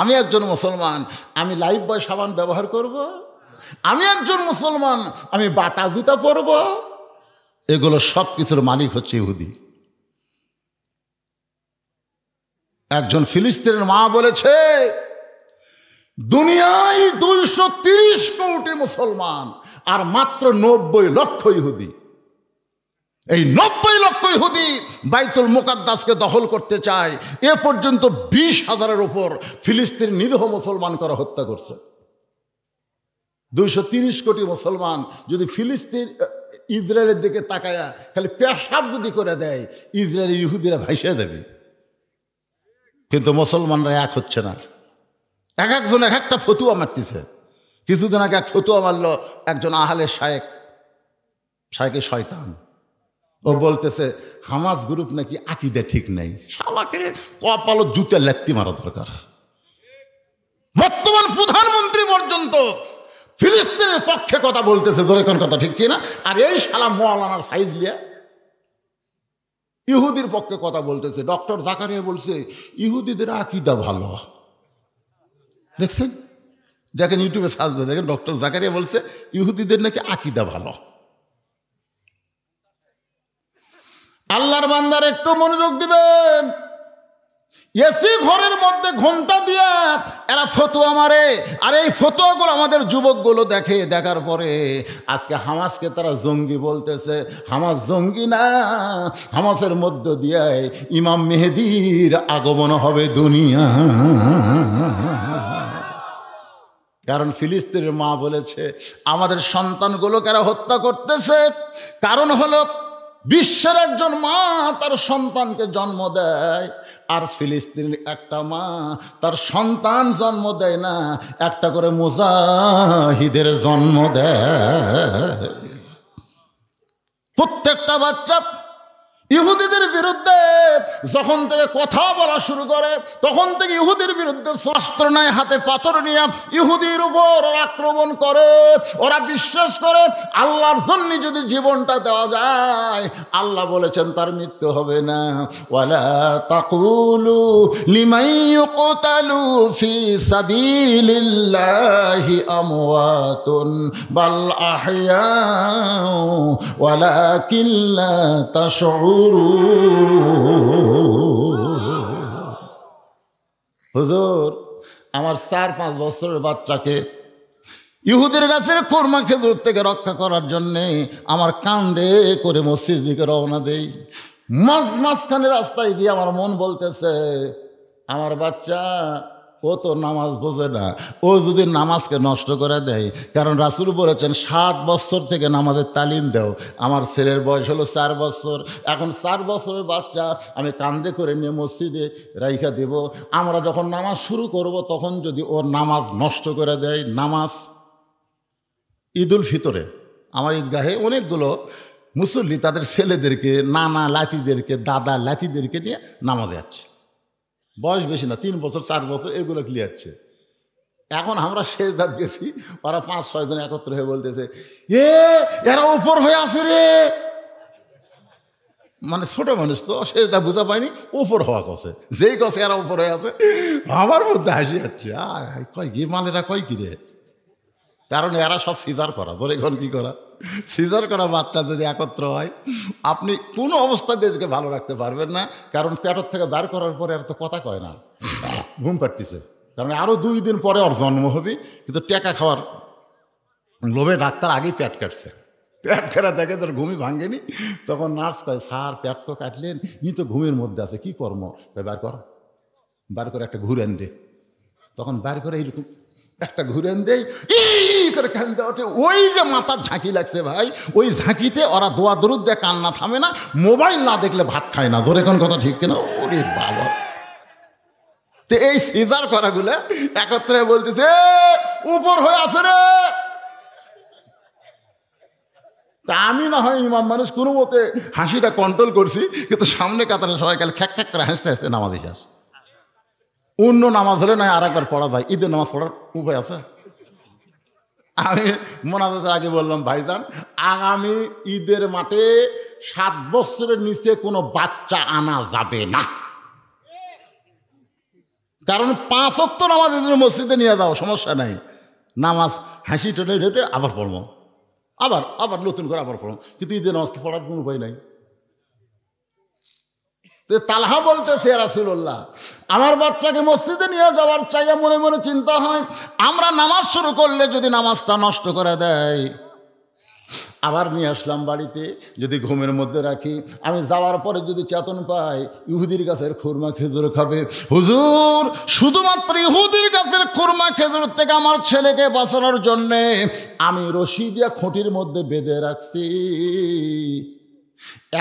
আমি একজন মুসলমান, আমি লাইফ বয় সাবান ব্যবহার করব? আমি একজন মুসলমান, আমি বাটা জুতা পরব? এগুলো সব কিছুর মালিক হচ্ছে ইহুদি। একজন ফিলিস্তিনের মা বলেছে, দুনিয়ায় 230 কোটি মুসলমান আর মাত্র 90 লক্ষ ইহুদি। এই 90 লক্ষ ইহুদি বাইতুল মুকাদ্দাসকে দখল করতে চায়। এ পর্যন্ত 20,000-এর উপর ফিলিস্তিন নিরীহ মুসলমান করা হত্যা করছে। 230 কোটি মুসলমান যদি ফিলিস্তিন ইসরায়েলের দিকে তাকায়া খালি পেশাব যদি করে দেয়, ইসরায়েলি ইহুদিরা ভাইসে দেবে। কিন্তু মুসলমানরা এক হচ্ছে না, এক একজন এক একটা ফতুয়া মারতেছে। কিছুদিন আগে এক ফতুয়া মারল একজন আহলে শায়েকে শয়তান। ও বলতেছে হামাস গ্রুপ নাকি আকীদা ঠিক নাই। শালাকে কপাল জুতে লেত্তি মারা দরকার। বর্তমান প্রধানমন্ত্রী পর্যন্ত ফিলিস্তিনের পক্ষে কথা বলতেছে, জোরে কোন কথা ঠিক কিনা? আর এই শালা মওলানার সাইজ লিয়া ইহুদির পক্ষে কথা বলতেছে। ডক্টর জাকারিয়া বলছে ইহুদিদের আকীদা ভালো। দেখছেন, দেখেন ইউটিউবে সার্চ দিয়ে দেখেন, ডক্টর জাকারিয়া বলছে ইহুদিদের নাকি আকীদা ভালো। আল্লাহর বান্দার একটু মনোযোগ দিবেন। এসি ঘরের মধ্যে ঘন্টা দিয়ে এরা ফতোয়া মারে। আর এই ফতোয়াগুলো আমাদের যুবকগুলো দেখে, দেখার পরে আজকে হামাসকে তারা জঙ্গি বলতেছে। হামাস জঙ্গি না, হামাসের মধ্য দিয়ে ইমাম মেহেদির আগমন হবে দুনিয়া। কারণ ফিলিস্তিনের মা বলেছে আমাদের সন্তানগুলোকে এরা হত্যা করতেছে। কারণ হলো বিশ্বের একজন মা তার সন্তানকে জন্ম দেয়, আর ফিলিস্তিনের একটা মা তার সন্তান জন্ম দেয় না, একটা করে মুজাহিদের জন্ম দেয়। প্রত্যেকটা বাচ্চা ইহুদিদের বিরুদ্ধে যখন থেকে কথা বলা শুরু করে তখন থেকে ইহুদির বিরুদ্ধে অস্ত্র নেয়, হাতে পাথর নিয়ে ইহুদির উপর আক্রমণ করে। ওরা বিশ্বাস করে আল্লাহর জন্য যদি জীবনটা দেওয়া যায়, আল্লাহ বলেছেন তার মৃত্যু হবে না। ওয়ালা তাকুলু লিমান ইউকতালু ফি সাবিলিল্লাহি আমওয়াতুন বাল আহইয়াউ ওয়ালাকিন লা তাশউরুন। হুজুর, আমার 4-5 বছরের বাচ্চাকে ইহুদের গাছের কোরমা খেজুর থেকে রক্ষা করার জন্যে আমার কান্দে করে মসজিদ দিকে রওনা দেই। মাঝখানে রাস্তায় গিয়ে আমার মন বলতেছে আমার বাচ্চা ও তো নামাজ বোঝে না, ও যদি নামাজকে নষ্ট করে দেয়। কারণ রাসূল বলেছেন 7 বছর থেকে নামাজের তালিম দাও। আমার ছেলের বয়স হলো 4 বছর, এখন 4 বছরের বাচ্চা আমি কান্দে করে নিয়ে মসজিদে রাইখা দেব। আমরা যখন নামাজ শুরু করব তখন যদি ওর নামাজ নষ্ট করে দেয়। নামাজ ঈদুল ফিতরে আমার ঈদগাহে অনেকগুলো মুসল্লি তাদের ছেলেদেরকে, নানা লাতিদেরকে, দাদা লাতিদেরকে নিয়ে নামাজে যাচ্ছে। বয়স বেশি না, 3 বছর 4 বছর এগুলো ক্লিয়ারছে। এখন আমরা শেষ দাঁত গেছি, ওরা 5-6 জন একত্র হয়ে বলতেছে এরা উপর হয়ে আছে রে। মানে ছোট মানুষ তো শেষ দাঁত বুঝা পায়নি, উপর হওয়া কছে, যেই কছে এরা উপর হয়ে আছে আমার মধ্যে হাসি যাচ্ছে। কয় কি মালেরা কয় কি রে? কারণ এরা সব সিজার করা, ধরে এখন কি করা, সিজার করা বাচ্চা যদি একত্র হয় আপনি কোনো অবস্থায় দেশকে ভালো রাখতে পারবেন না। কারণ পেটর থেকে বের করার পরে আর তো কথা কয় না, ঘুম পাড়তেছে। কারণ আরও 2 দিন পরে ওর জন্ম হবে, কিন্তু টেকা খাওয়ার লোভে ডাক্তার আগেই পেট কাটছে। পেট কাটা দেখে তোর ঘুমই ভাঙেনি, তখন নার্স কয় স্যার পেট তো কাটলেন, ই তো ঘুমের মধ্যে আছে, কি কর্ম? বার কর, বার করে একটা ঘুরেন দে। তখন বার করে এইরকম একটা ঘুরেন দেই, ই করে কান্দে ওঠে। ওই যে মাথার ঝাঁকি লাগছে ভাই, ওই ঝাঁকিতে ওরা দোয়া দরুদ দিয়ে কান্না থামে না, মোবাইল না দেখলে ভাত খায় না। জোরে কোন কথা ঠিক কিনা? ওরে বাবা! তো এই সিজার করাগুলা একত্রে বলতেছে উপর হয়ে আছে রে। তা আমি না হয় ইমাম মানুষ, কোনো মতে হাসিটা কন্ট্রোল করছি, কিন্তু সামনে কাতারে সবাই কালে খ্যাক খ্যাক করে হাসতে হাসতে নামাজে যাস। অন্য নামাজ হলে নয় আর একবার পড়া যায়, ঈদের নামাজ পড়ার উপায় আছে? আমি মোনাজাতের আগে বললাম ভাইজান আগামী ঈদের মাঠে 7 বছরের নিচে কোনো বাচ্চা আনা যাবে না। কারণ 5 ওয়াক্ত নামাজের জন্য মসজিদে নিয়ে যাও, সমস্যা নাই। নামাজ হাসি টেনে ঢেটে আবার পড়বো, আবার নতুন করে আবার পড়বো, কিন্তু ঈদের নামাজ পড়ার কোনো উপায় নাই। তালহা বলতেছে রাসূলুল্লাহ আমার বাচ্চাকে মসজিদে নিয়ে যাওয়ার চাইয়া মনে মনে চিন্তা হয় আমরা নামাজ শুরু করলে যদি নামাজটা নষ্ট করে দেয়। আবার নিয়ে আসলাম বাড়িতে, যদি ঘুমের মধ্যে রাখি, আমি যাওয়ার পরে যদি চেতন পাই ইহুদির গাছের খুরমা খেজুর খাবে। হুজুর, শুধুমাত্র ইহুদির গাছের খুরমা খেজুর থেকে আমার ছেলেকে বাঁচানোর জন্যে আমি রশি দিয়া খুঁটির মধ্যে বেঁধে রাখছি।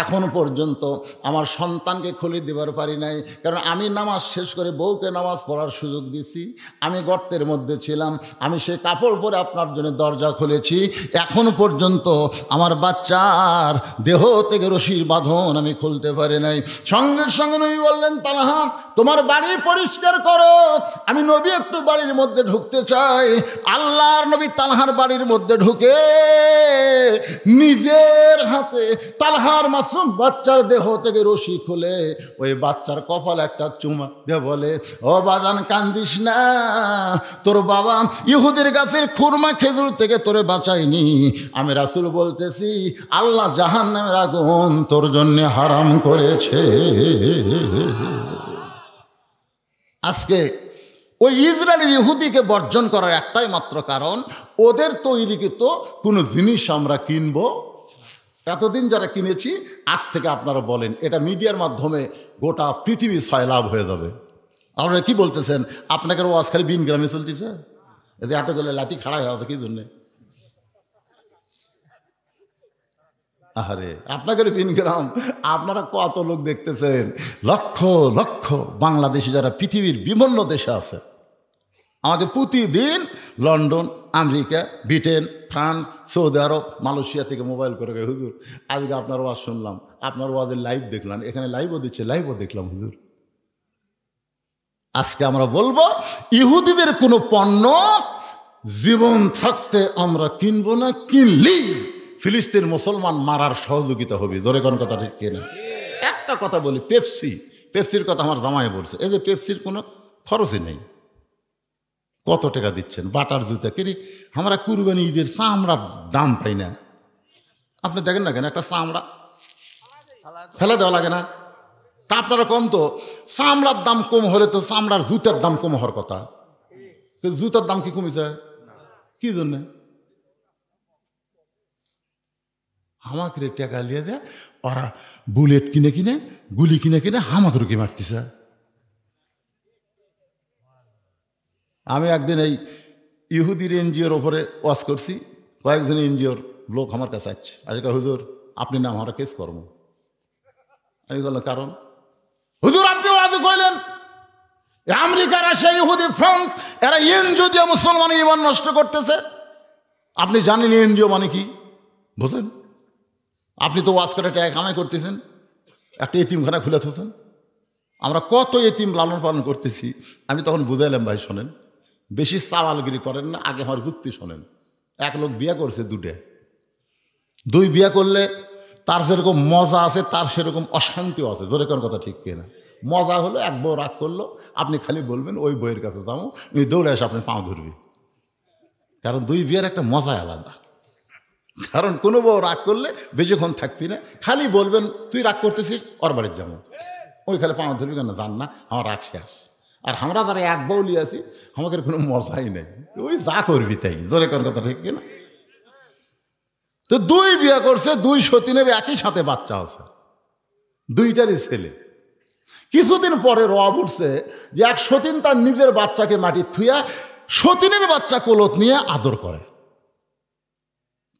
এখন পর্যন্ত আমার সন্তানকে খুলে দেবার পারি নাই, কারণ আমি নামাজ শেষ করে বউকে নামাজ পড়ার সুযোগ দিছি। আমি গর্তের মধ্যে ছিলাম, আমি সে কাপড় পরে আপনার জন্য দরজা খুলেছি। এখন পর্যন্ত আমার বাচ্চার দেহ থেকে রশির বাঁধন আমি খুলতে পারি নাই। সঙ্গে সঙ্গে নবী বললেন তালহা তোমার বাড়ি পরিষ্কার করো, আমি নবী একটু বাড়ির মধ্যে ঢুকতে চাই। আল্লাহর নবী তালহার বাড়ির মধ্যে ঢুকে নিজের হাতে তালহার মাসুম বাচ্চার দেহ থেকে রশি খুলে ওই বাচ্চার কপালে একটা চুমা দিয়ে বলে ও বাজান কান্দিস না, তোর বাবা ইহুদির গাছের খুরমা খেজুর থেকে তোরে বাঁচায়নি। আমি রাসূল বলতেছি আল্লাহ জাহান্নামের আগুন তোর জন্য হারাম করেছে। আজকে ওই ইসরায়েলের ইহুদিকে বর্জন করার একটাই মাত্র কারণ, ওদের তৈরিকৃত কোনো জিনিস আমরা কিনবো। এতদিন যারা কিনেছি, আজ থেকে আপনারা বলেন, এটা মিডিয়ার মাধ্যমে গোটা পৃথিবী সয়লাভ হয়ে যাবে। আপনারা কি বলতেছেন? আপনাকে ওয়াজ খালি বিন গ্রামে চলতেছে, এতে এতগুলো লাঠি খাড়া হয়ে আছে কি জন্যে? আরে আপনাকে বিন গ্রাম, আপনারা কত লোক দেখতেছেন, লক্ষ লক্ষ বাংলাদেশি যারা পৃথিবীর বিভিন্ন দেশে আছে। আমাকে প্রতিদিন লন্ডন, আমেরিকা, ব্রিটেন, ফ্রান্স, সৌদি আরব, মালয়েশিয়া থেকে মোবাইল করে, হুজুর আজকে আপনার ওয়াজ শুনলাম, আপনার ওয়াজের লাইভ দেখলাম, এখানে লাইভও দিচ্ছে, লাইভও দেখলাম হুজুর। আজকে আমরা বলবো, ইহুদিদের কোনো পণ্য জীবন থাকতে আমরা কিনবো না, কিনলি ফিলিস্তিন মুসলমান মারার সহযোগিতা হবে। ধরে কোন কথা ঠিক কিনা? একটা কথা বলি, পেপসির কথা আমার জামাই বলছে, এই যে পেপসির কোনো খরচই নেই। কত টাকা দিচ্ছেন? বাটার জুতা কিনি আমরা, কুরবানি ঈদের চামড়ার দাম পাই না। আপনি দেখেন না কেন, একটা চামড়া ফেলে দেওয়া লাগে না? তা আপনারা কম তো, চামড়ার দাম কম হলে তো চামড়ার জুতার দাম কম হওয়ার কথা, কিন্তু জুতার দাম কি কমেছে? কি জন্যে? আমাকে টাকা লিয়ে দেয়, ওরা বুলেট কিনে কিনে, গুলি কিনে কিনে হামাকে রুকি মারতেছে। আমি একদিন এই ইহুদির এনজিওর ওপরে ওয়াজ করছি, কয়েকজন এনজিওর লোক আমার কাছে আসছে, আজকে হুজুর আপনি না আমরা কেস করবো। আমি বললাম কারণ? হুজুর আপনি ওয়াজ কইলেন আমেরিকা, রাশিয়া, ইহুদি, ফ্রান্স এরা এনজিও দিয়ে মুসলমানের ঈমান নষ্ট করতেছে। আপনি জানেন এনজিও মানে কি? বুঝেন? আপনি তো ওয়াজ করে টাকা কামাই করতেছেন, একটা এতিমখানা খুলে থাকেন। আমরা কত এতিম লালন পালন করতেছি। আমি তখন বুঝাইলাম, ভাই শোনেন, বেশি চাওয়ালগিরি করেন না, আগে আমার যুক্তি শোনেন। এক লোক বিয়ে করছে দুই বিয়ে করলে তার যেরকম মজা আছে তার সেরকম অশান্তিও আছে। ধরে কোন কথা ঠিক কিনা? মজা হলো এক বউ রাগ করলো, আপনি খালি বলবেন ওই বইয়ের কাছে যাবো, ওই দৌড়ে এসে আপনি পাও ধরবি। কারণ দুই বিয়ের একটা মজা আলাদা। কারণ কোনো বউ রাগ করলে বেশিক্ষণ থাকবি না, খালি বলবেন তুই রাগ করতেছিস, ওর বাড়ির যাবো, ওই খালি পাও ধরবি কেন, জান না আমার রাগ শেষ। আর আমরা যারা এক বউলি আছি আমাদের কোনো মজাই নেই, ওই যা করবি তাই। জোরে কোন কথা ঠিক কিনা? তো দুই বিয়ে করছে, দুই সতীনের একই সাথে বাচ্চা আছে, দুইটারই ছেলে। কিছুদিন পরে রব উঠছে যে এক সতীন তার নিজের বাচ্চাকে মাটির থুইয়া সতীনের বাচ্চা কোলত নিয়ে আদর করে।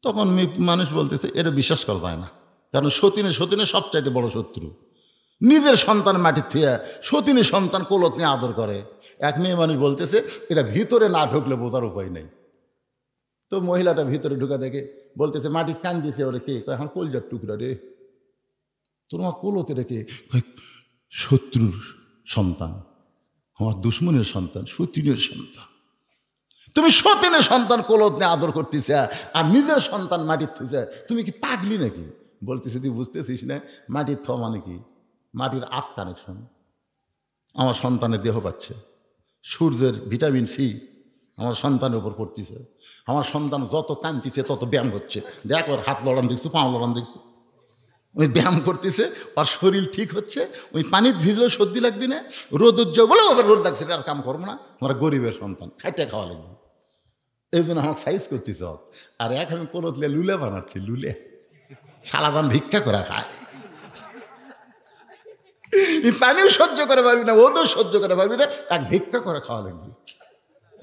তখন মানুষ বলতেছে এটা বিশ্বাস করা যায় না, কারণ সতীনের সবচাইতে বড় শত্রু। নিজের সন্তান মাটির থুইয়া সতীনের সন্তান কোলত নিয়ে আদর করে। এক মেয়ে মানুষ বলতেছে এটা ভিতরে না ঢুকলে বোঝার উপায় নেই। তো মহিলাটা ভিতরে ঢুকা দেখে বলতেছে মাটির কান দিয়েছে, ওরে কে? এখন কলজার টুকরা রে, তোমার কোলতে রেখে শত্রুর সন্তান, আমার দুশ্মনের সন্তান, সতীনের সন্তান। তুমি সতীনের সন্তান কোলত নিয়ে আদর করতেছে আর নিজের সন্তান মাটির থুইছে, তুমি কি পাগলি নাকি? বলতেছে তুই বুঝতেছিস না, মাটির থ মানে কি? মাটির আর্থ কানেকশন। আমার সন্তানের দেহ পাচ্ছে, সূর্যের ভিটামিন সি আমার সন্তানের উপর পড়তেছে। আমার সন্তান যত কাঁদতেছে তত ব্যায়াম হচ্ছে। দেখ ওর হাত লড়ান দেখছো, পাও লড়ান দেখছো, ওই ব্যায়াম করতেছে, ওর শরীর ঠিক হচ্ছে। ওই পানির ভিজলেও সর্দি লাগবে না, রোদ উজ্জ্বল বলে ওবার রোদ লাগছে, আর কাম করবো না, আমরা গরিবের সন্তান, খাইতে খাওয়া লাগবে। এই জন্য আমার সাইজ করতেছ। আর এক আমি কোনো লুলে বানাচ্ছি, লুলে সালাদান ভিক্ষা করে খায়। এই পানিও সহ্য করে পারবি না, ওদের সহ্য করে পারবি না, এক ভিক্ষা করে খাওয়া লাগবে।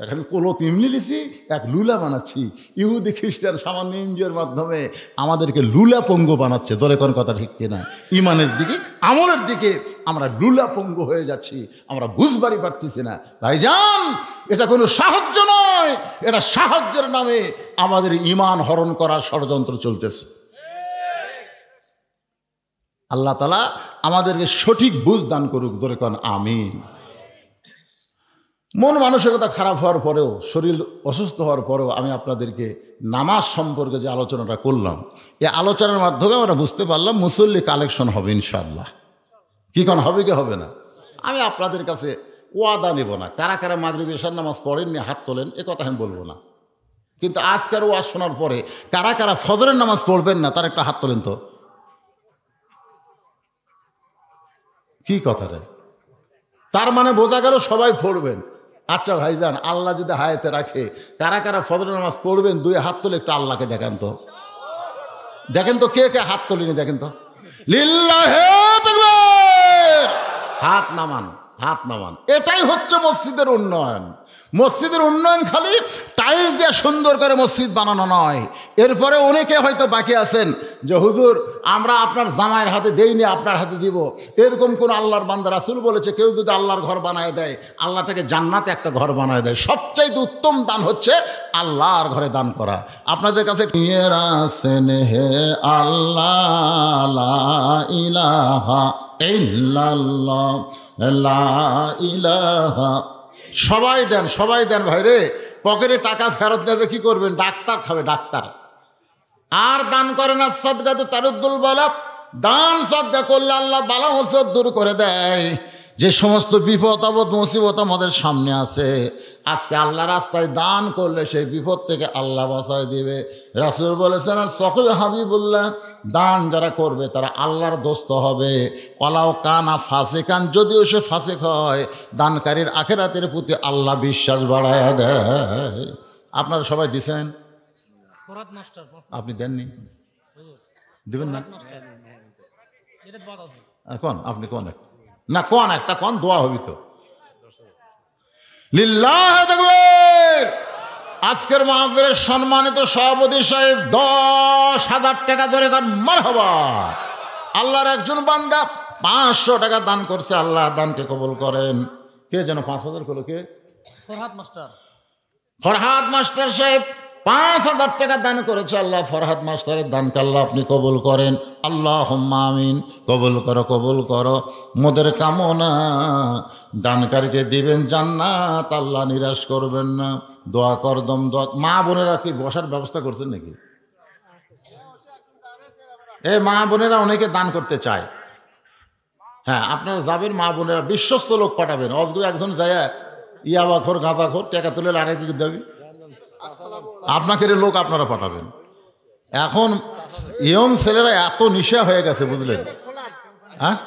এখন কোলত এমনি লিখি, এক লুলা বানাচ্ছি। ইহুদি খ্রিস্টান সামান্য এনজিওর মাধ্যমে আমাদেরকে লুলা পঙ্গু বানাচ্ছে। জোরে কোন কথা ঠিক কিনা? ইমানের দিকে, আমলের দিকে আমরা লুলা পঙ্গু হয়ে যাচ্ছি, আমরা বুঝবারই পারতেছি না। ভাইজান, এটা কোনো সাহায্য নয়, এটা সাহায্যের নামে আমাদের ইমান হরণ করার ষড়যন্ত্র চলতেছে। আল্লাহ তাআলা আমাদেরকে সঠিক বুঝ দান করুক। জোরে কোন আমিন। মন মানসিকতা খারাপ হওয়ার পরেও, শরীর অসুস্থ হওয়ার পরেও আমি আপনাদেরকে নামাজ সম্পর্কে যে আলোচনাটা করলাম, এই আলোচনার মাধ্যমে আমরা বুঝতে পারলাম মুসল্লি কালেকশন হবে ইনশাআল্লাহ। কি কোন হবে কি হবে না? আমি আপনাদের কাছে ওয়াদা নেব না। কারা কারা মাগরিব এশার নামাজ পড়েননি হাত তোলেন, এ কথা আমি বলবো না। কিন্তু আজকের ওয়াজ শোনার পরে কারা কারা ফজরের নামাজ পড়বেন না তার একটা হাত তোলেন তো। কি কথা রে? তার মানে বোঝা গেল সবাই পড়বেন। আচ্ছা ভাইজান, আল্লাহ যদি হায়াতে রাখে, কারা কারা ফজর নামাজ পড়বেন? 2 হাত তুলে একটু আল্লাহকে দেখেন তো, দেখেন তো কে কে হাত তোলেনি, দেখেন তো। লিল্লাহে তাকবীর, হাত নামান, হাত নামান। এটাই হচ্ছে মসজিদের উন্নয়ন। মসজিদের উন্নয়ন খালি টাইলস দিয়ে সুন্দর করে মসজিদ বানানো নয়। এরপরে অনেকে হয়তো বাকি আছেন যে হুজুর আমরা আপনার জামাইয়ের হাতে দেইনি, আপনার হাতে দিব। এরকম কোন আল্লাহর বান্দা রাসূল বলেছে কেউ যদি আল্লাহর ঘর বানায় দেয়, আল্লাহ থেকে জান্নাতে একটা ঘর বানায় দেয়। সবচাইতে উত্তম দান হচ্ছে আল্লাহর ঘরে দান করা। আপনাদের কাছে নিয়ে রাখছেন হে আল্লাহ, লা ইলাহা ইল্লাল্লাহ, লা ইলাহা। সবাই দেন, সবাই দেন ভাই রে। পকেটে টাকা ফেরত দিতে কি করবেন? ডাক্তার খাবে, ডাক্তার। আর দান করে না, সাদকা তো তারুদ্দুল বালা। দান সাদকা করলে আল্লাহ বালা মুসিবত দূর করে দেয়। যে সমস্ত বিপদ আপদ মুসিবত আমাদের সামনে আছে, আজকে আল্লাহ রাস্তায় দান করলে সেই বিপদ থেকে আল্লাহ বাঁচায় দিবে। রাসূল বলেছেন সহিহ হাবিবুল্লাহ, দান যারা করবে তারা আল্লাহর দোস্ত হবে। ওয়ালাউ কানা ফাসিকান, যদিও সে ফাসিক হয়, দানকারীর আখিরাতের প্রতি আল্লাহ বিশ্বাস বাড়ায় দেয়। আপনারা সবাই দিছেন? আপনি দেননি? দিবেন না এখন? আপনি কোন না কোন একটা কোন দোয়া হবি তো। লিল্লাহে তাকবীর। আজকের মাহফিলের সম্মানিত সভাপতি সাহেব 10,000 টাকা ধরে কর মারহাবা। আল্লাহর একজন বান্দা 500 টাকা দান করছে, আল্লাহ দানকে কবুল করেন। কে যেন 5,000 করলো? কে? ফরহাদ মাস্টার। ফরহাদ মাস্টার সাহেব 5,000 টাকা দান করেছে। আল্লাহ ফরহাদ মাস্টারের দানকে আল্লাহ আপনি কবুল করেন। আল্লাহুম্মা আমিন। কবুল করো, কবুল করো। মোদের কামনা দানকারীকে দিবেন জান্নাত, আল্লাহ নিরাশ করবেন না। দোয়া করদম দোয়া। মা বোনেরা কি বসার ব্যবস্থা করছেন নাকি? এই মা বোনেরা অনেকে দান করতে চায়। হ্যাঁ, আপনারা যাবেন, মা বোনেরা বিশ্বস্ত লোক পাঠাবেন। অজগুলো একজন যায় ইয়াবাখোর গাঁজাখোর টাকা তুলে আড়াই দিকে দেবে, আপনাকে লোক আপনারা পাঠাবেন। এখন ইয়ং ছেলেরা এত নিশা হয়ে গেছে, বুঝলেন? হ্যাঁ,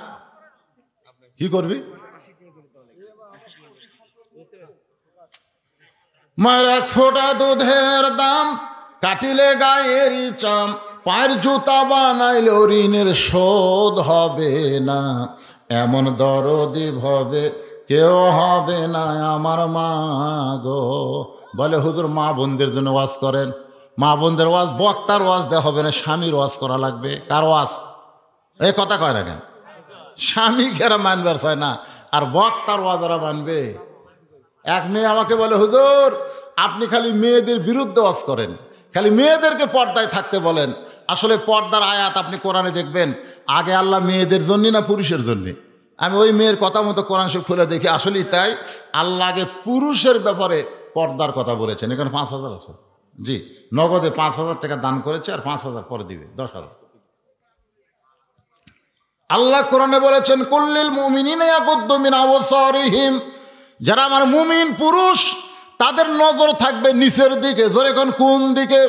কি করবি? মায়ের 1 ফোঁটা দুধের দাম, কাটিলে গায়েরই চাম। পায়ের জুতা বানাইলেও ঋণের শোধ হবে না। এমন দরদি ভবে কেউ হবে না আমার মা গো। বলে হুজুর মা বোনদের জন্য ওয়াজ করেন। মা বোনদের ওয়াজ বক্তার ওয়াজ দেওয়া হবে না, স্বামীর ওয়াজ করা লাগবে। কার ওয়াজ? এই কথা কয় না কেন? স্বামী কেরা মানবার চায় না, আর বক্তার ওয়াজ ওরা মানবে। এক মেয়ে আমাকে বলে হুজুর আপনি খালি মেয়েদের বিরুদ্ধে ওয়াজ করেন, খালি মেয়েদেরকে পর্দায় থাকতে বলেন। আসলে পর্দার আয়াত আপনি কোরআনে দেখবেন, আগে আল্লাহ মেয়েদের জন্য না পুরুষের জন্যে। আমি ওই মেয়ের কথা মতো কোরআন শরীফ খুলে দেখি, আসলেই তাই। আল্লাহ আগে পুরুষের ব্যাপারে পর্দার কথা বলেছেন। এখানে 5,000 আছে। জি, নগদে 5,000 টাকা দান করেছে, আর 5,000 পরে দিবে 10,000। আল্লাহ কোরআনে বলেছেন কুল্লিল মুমিনিনা ইয়াগুদ্দু মিন আবসারিহিম, যারা আমার মুমিন পুরুষ তাদের নজর থাকবে নিচের দিকে। জোরে কোন, কোন দিকে?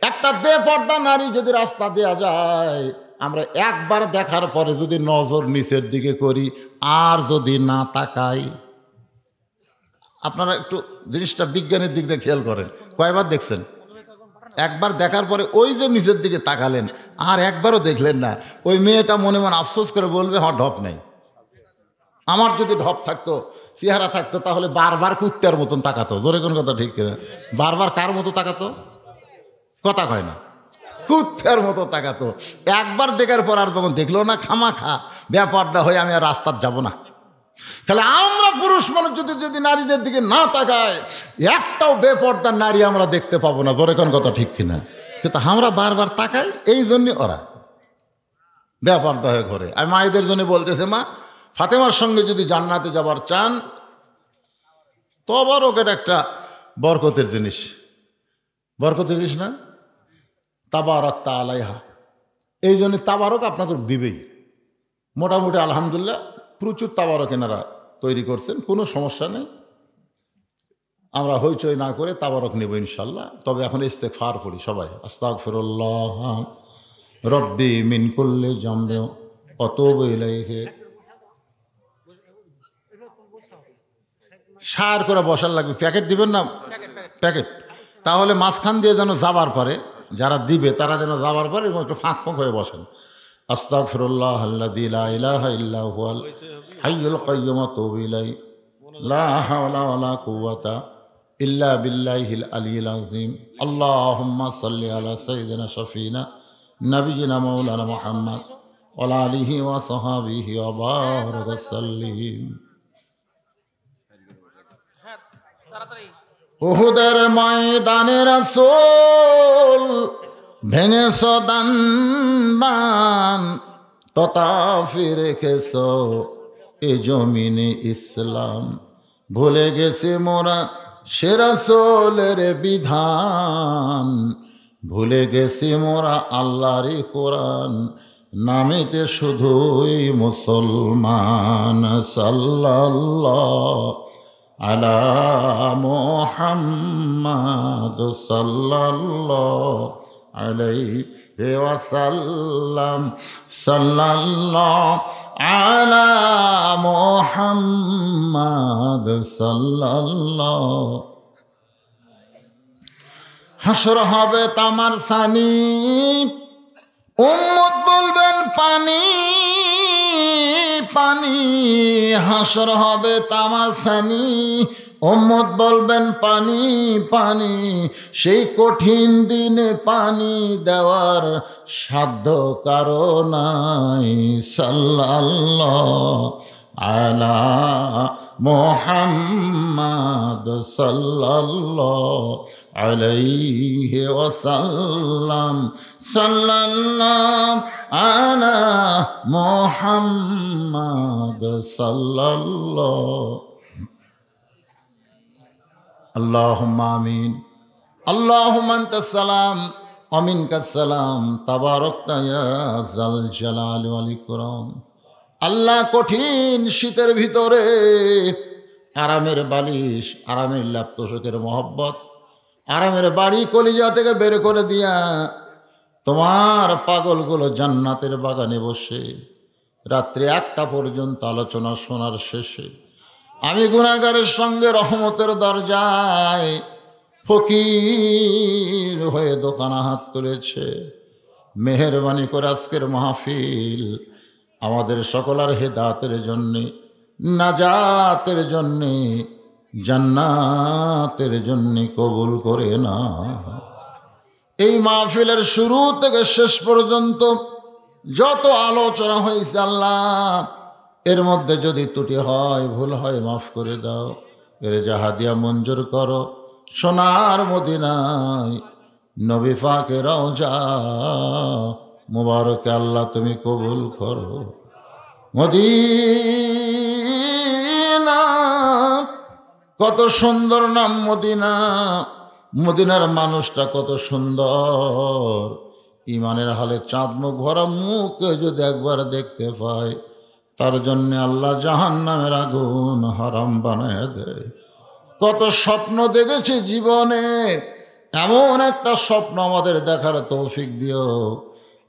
একটা বেপর্দা নারী যদি রাস্তা দেওয়া যায়, আমরা একবার দেখার পরে যদি নজর নিচের দিকে করি আর যদি না তাকাই, আপনারা একটু জিনিসটা বিজ্ঞানের দিক দিয়ে খেয়াল করেন। কয়বার দেখছেন? একবার দেখার পরে ওই যে নিচের দিকে তাকালেন আর একবারও দেখলেন না, ওই মেয়েটা মনে মনে আফসোস করে বলবে হ্যাঁ ঢপ নেই। আমার যদি ঢপ থাকতো, চেহারা থাকতো, তাহলে বারবার কুত্তার মতন তাকাতো। জোরে কোন কথা ঠিক করে? বারবার কার মতো তাকাতো? কথা কয় না, কুত্তার মতো তাকাতো। একবার দেখার পর আর যখন দেখলো না, খামাখা ব্যাপারটা হয়ে আমি আর রাস্তার যাব না। তাহলে আমরা পুরুষ মানুষ যদি নারীদের দিকে না তাকায়, একটাও বেপর্দার নারী আমরা দেখতে পাবো না। জোরে কোন কথা ঠিক কিনা? কিন্তু আমরা বারবার তাকাই, এই জন্যে ওরা বেপর্দা হয়ে ঘরে। আর মায়েদের জন্য বলতেছে, মা ফাতেমার সঙ্গে যদি জান্নাতে যাবার চান, তবারক এটা একটা বরকতের জিনিস। বরকতের জিনিস না? তাবারক তা আলাইহা, এই জন্য তাবারক আপনাকে দিবেই। মোটামুটি আলহামদুলিল্লাহ প্রচুর তাবারক এনারা তৈরি করছেন, কোনো সমস্যা নেই। আমরা হইচই না করে তাবারক নেব ইনশাল্লাহ। তবে এখন ইস্তেগফার পড়ি সবাই। আস্তাগফিরুল্লাহ রব্বি মিন কুল্লি জামবি ওয়া আতুবু ইলাইহি। সার করে বসার লাগবে, প্যাকেট দিবেন না, প্যাকেট। তাহলে মাঝখান দিয়ে যেন যাবার পরে যারা দিবে তারা যেন যাবার পরে এবং একটু ফাঁক ফাঁক হয়ে বসেন। আস্তাগফিরুল্লাহ আল্লাযী লা ইলাহা ইল্লা হুয়াল হাইয়ুল কাইয়্যুম আতুবু ইলাইহি লা হাওলা ওয়ালা কুওয়াতা ইল্লা বিল্লাহিল আলিয়্যিল আযীম। আল্লাহুম্মা সাল্লি আলা সাইয়্যিদিনা শাফিনা নাবিয়িনা মাওলানা মুহাম্মদ ওয়া আলা আলিহি ওয়া সাহবিহি ওয়া বারাক সাল্লিম। উহুদের ময়দানে রাসূল ভেঙেছ দান তথাপি রেখেছ এ জমিনে ইসলাম। ভুলে গেছে মোরা সে রাসূলের বিধান, ভুলে গেছি মোরা আল্লাহর কোরআন, নামেতে শুধুই মুসলমান। সাল্লাল্লাহু আলা মুহাম্মাদ সাল্লাল্লাহু আলাইহি ওয়াসাল্লাম। সাল্লাল্লাহু আলা মুহাম্মাদ সাল্লাল্লাহু। হাসর হবে তামার সানি, উম্মত বলবেন পানি পানি। হাসর হবে তামার সানি, উম্মত বলবেন পানি পানি। সেই কঠিন দিনে পানি দেওয়ার সাধ্য কারো নাই। সাল্লাল্লাহু আলা মুহাম্মাদ সাল্লাল্লাহু আলাইহি ওয়াসাল্লাম। সাল্লাল্লাহু আলা মুহাম্মাদ সাল্লাল্লাহু। আল্লাহুম্মা আমিন। আল্লাহুম্মা আনতাস সালাম ওয়া মিনকাস সালাম, তাবারাকতা ইয়া যাল জালালি ওয়াল ইকরাম। আল্লাহ, কঠিন শীতের ভিতরে আরামের বালিশ, আরামের ল্যাপতোষকের মহব্বত, আরামের বাড়ি কলিজা থেকে বের করে দিয়া তোমার পাগলগুলো জান্নাতের বাগানে বসে রাত্রে 1টা পর্যন্ত আলোচনা শোনার শেষে আমি গুনাহগারের সঙ্গে রহমতের দরজায় ফকির হয়ে দোকানা হাত তুলেছে। মেহেরবানি করে আজকের মাহফিল আমাদের সকলের হেদায়েতের জন্যে, নাজাতের জন্যে, জান্নাতের জন্যে কবুল করে না। এই মাহফিলের শুরু থেকে শেষ পর্যন্ত যত আলোচনা হয়েছে আল্লাহ, এর মধ্যে যদি ত্রুটি হয়, ভুল হয়, মাফ করে দাও। এর জাহাদিয়া মঞ্জুর করো। সোনার মদিনায় নবী পাকের রওজা মুবারকে আল্লাহ তুমি কবুল করো। মদিনা কত সুন্দর নাম মদিনা, মদিনার মানুষটা কত সুন্দর। ইমানের হালে চাঁদ মুখ ভরা মুখে যদি একবার দেখতে পায়, তার জন্য আল্লাহ জাহান্নামের আগুন হারাম বানায় দেয়। কত স্বপ্ন দেখেছি জীবনে, এমন একটা স্বপ্ন আমাদের দেখার তৌফিক দিও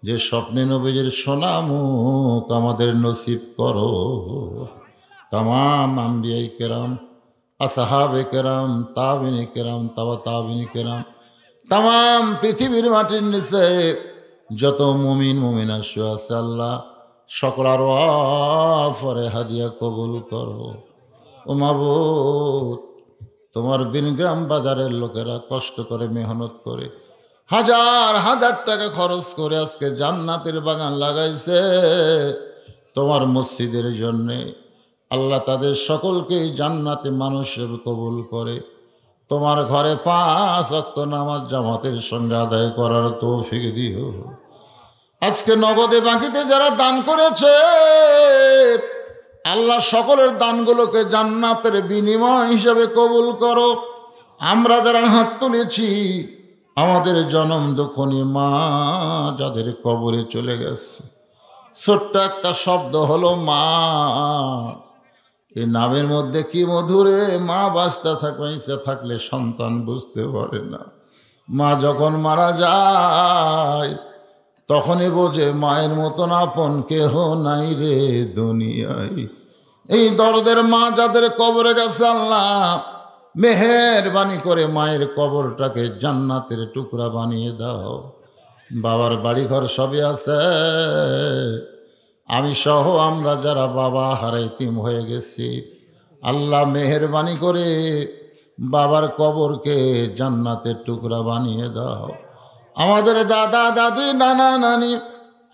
যে স্বপ্নে নবীজির সোনা মুখ আমাদের নসিব করো। তামাম আম্বিয়ায়ে কেরাম, আসহাবে কেরাম, তাবিনে কেরাম, তাবা তাবিনে কেরাম, তামাম পৃথিবীর মাটির নিচে যত মুমিন মুমিনা শুয়ে আছে আল্লাহ সকলার ওয়াফরে হাদিয়া কবুল করো। ও মাবুদ, তোমার বিনগ্রাম বাজারের লোকেরা কষ্ট করে মেহনত করে হাজার হাজার টাকা খরচ করে আজকে জান্নাতের বাগান লাগাইছে তোমার মসজিদের জন্যে। আল্লাহ তাদের সকলকেই জান্নাতে মানুষ হিসেবে কবুল করে তোমার ঘরে 5 ওয়াক্ত নামাজ জামাতের সঙ্গে আদায় করার তৌফিক দিও। আজকে নগদে বাকিতে যারা দান করেছে আল্লাহ সকলের দানগুলোকে জান্নাতের বিনিময় হিসাবে কবুল করো। আমরা যারা হাত তুলেছি, আমাদের জনম দুঃখনী মা যাদের কবরে চলে গেছে, ছোট্ট একটা শব্দ হলো মা। এই নামের মধ্যে কি মধুরে। মা বাঁচতে থাকবে, ইচ্ছা থাকলে সন্তান বুঝতে পারে না। মা যখন মারা যায় তখনই বোঝে মায়ের মতন আপন কেহ নাই রে দুনিয়ায়। এই দরদের মা যাদের কবরে গেছে আল্লাহ মেহেরবানি করে মায়ের কবরটাকে জান্নাতের টুকরা বানিয়ে দাও। বাবার বাড়িঘর সবই আছে, আমি সহ আমরা যারা বাবা হারাইতিম হয়ে গেছি, আল্লাহ মেহেরবানি করে বাবার কবরকে জান্নাতের টুকরা বানিয়ে দাও। আমাদের দাদা দাদি নানা নানি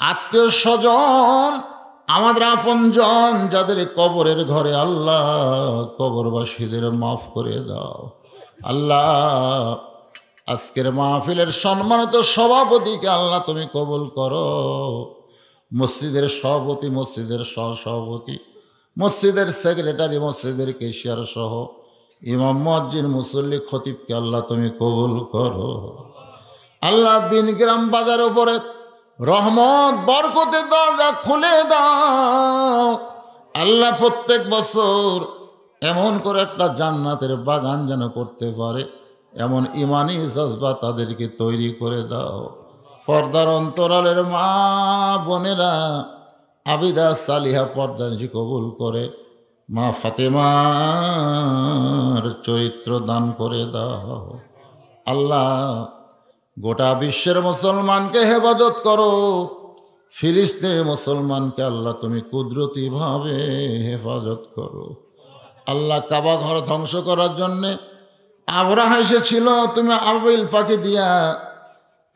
আত্মীয় স্বজন আমাদের আপনজন যাদের কবরের ঘরে আল্লাহ কবরবাসীদের মাফ করে দাও। আল্লাহ আজকের মাহফিলের সম্মানিত সভাপতিকে আল্লাহ তুমি কবুল করো। মসজিদের সভাপতি, মসজিদের সহসভাপতি, মসজিদের সেক্রেটারি, মসজিদের কেশিয়ার সহ ইমাম মুয়াজ্জিন মুসল্লি খতিবকে আল্লাহ তুমি কবুল করো। আল্লাহ বিনগ্রাম বাজার উপরে রহমত বরকতের দরজা খুলে দাও। আল্লাহ প্রত্যেক বছর এমন করে একটা জান্নাতের বাগান যেন করতে পারে এমন ইমানি জজবা তাদেরকে তৈরি করে দাও। পর্দার অন্তরালের মা বোনেরা আবিদা সালিহা পর্দানিজি কবুল করে মা ফাতেমার চরিত্র দান করে দাও। আল্লাহ গোটা বিশ্বের মুসলমানকে হেফাজত করো। ফিলিস্তিনের মুসলমানকে আল্লাহ তুমি কুদরতিভাবে হেফাজত করো। আল্লাহ কাবা ঘর ধ্বংস করার জন্যে আবরাহা এসেছিল, তুমি আবাবিল পাখি দিয়া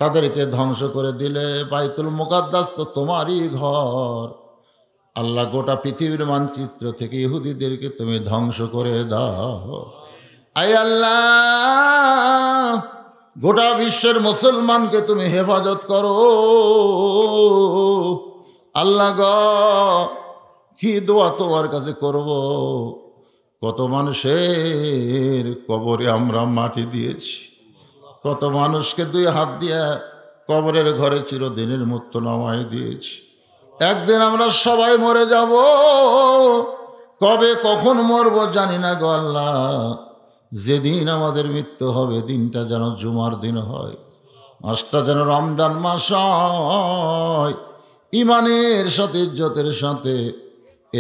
তাদেরকে ধ্বংস করে দিলে। বাইতুল মুকাদ্দাস তো তোমারই ঘর। আল্লাহ গোটা পৃথিবীর মানচিত্র থেকে ইহুদিদেরকে তুমি ধ্বংস করে দাও। আয় আল্লাহ গোটা বিশ্বের মুসলমানকে তুমি হেফাজত করো। আল্লাহ গ কি দোয়া তোমার কাছে করব। কত মানুষের কবরে আমরা মাটি দিয়েছি, কত মানুষকে দুই হাত দিয়ে কবরের ঘরে চিরদিনের মতো নামাই দিয়েছি। একদিন আমরা সবাই মরে যাব, কবে কখন মরবো জানি না গো আল্লাহ। যেদিন আমাদের মৃত্যু হবে দিনটা যেন জুমার দিন হয়, মাসটা যেন রমজান মাস হয়। ইমানের সাথে ইজ্জতের সাথে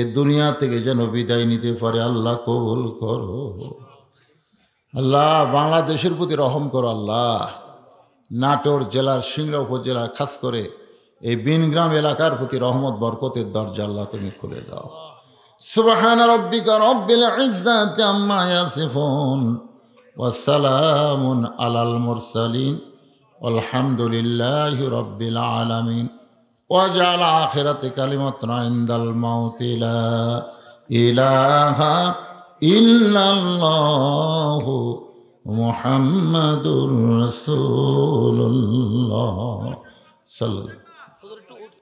এ দুনিয়া থেকে যেন বিদায় নিতে পারে। আল্লাহ কবুল করো। আল্লাহ বাংলাদেশের প্রতি রহম করো। আল্লাহ নাটোর জেলার সিংড়া উপজেলা খাস করে এই বিনগ্রাম এলাকার প্রতি রহমত বরকতের দরজা আল্লাহ তুমি খুলে দাও। সুবহান রাব্বিকা রাব্বিল ইজ্জাতি আম্মা ইয়াসিফুন ওয়া সালামুন আলাল মুরসালিন আলহামদুলিল্লাহি রাব্বিল আলামিন। ওয়াজআল আখিরাতি কালিমাতুন ইনদাল মাউতি লা ইলাহা ইল্লাল্লাহু মুহাম্মাদুর রাসূলুল্লাহ সাল্লাল্লাহু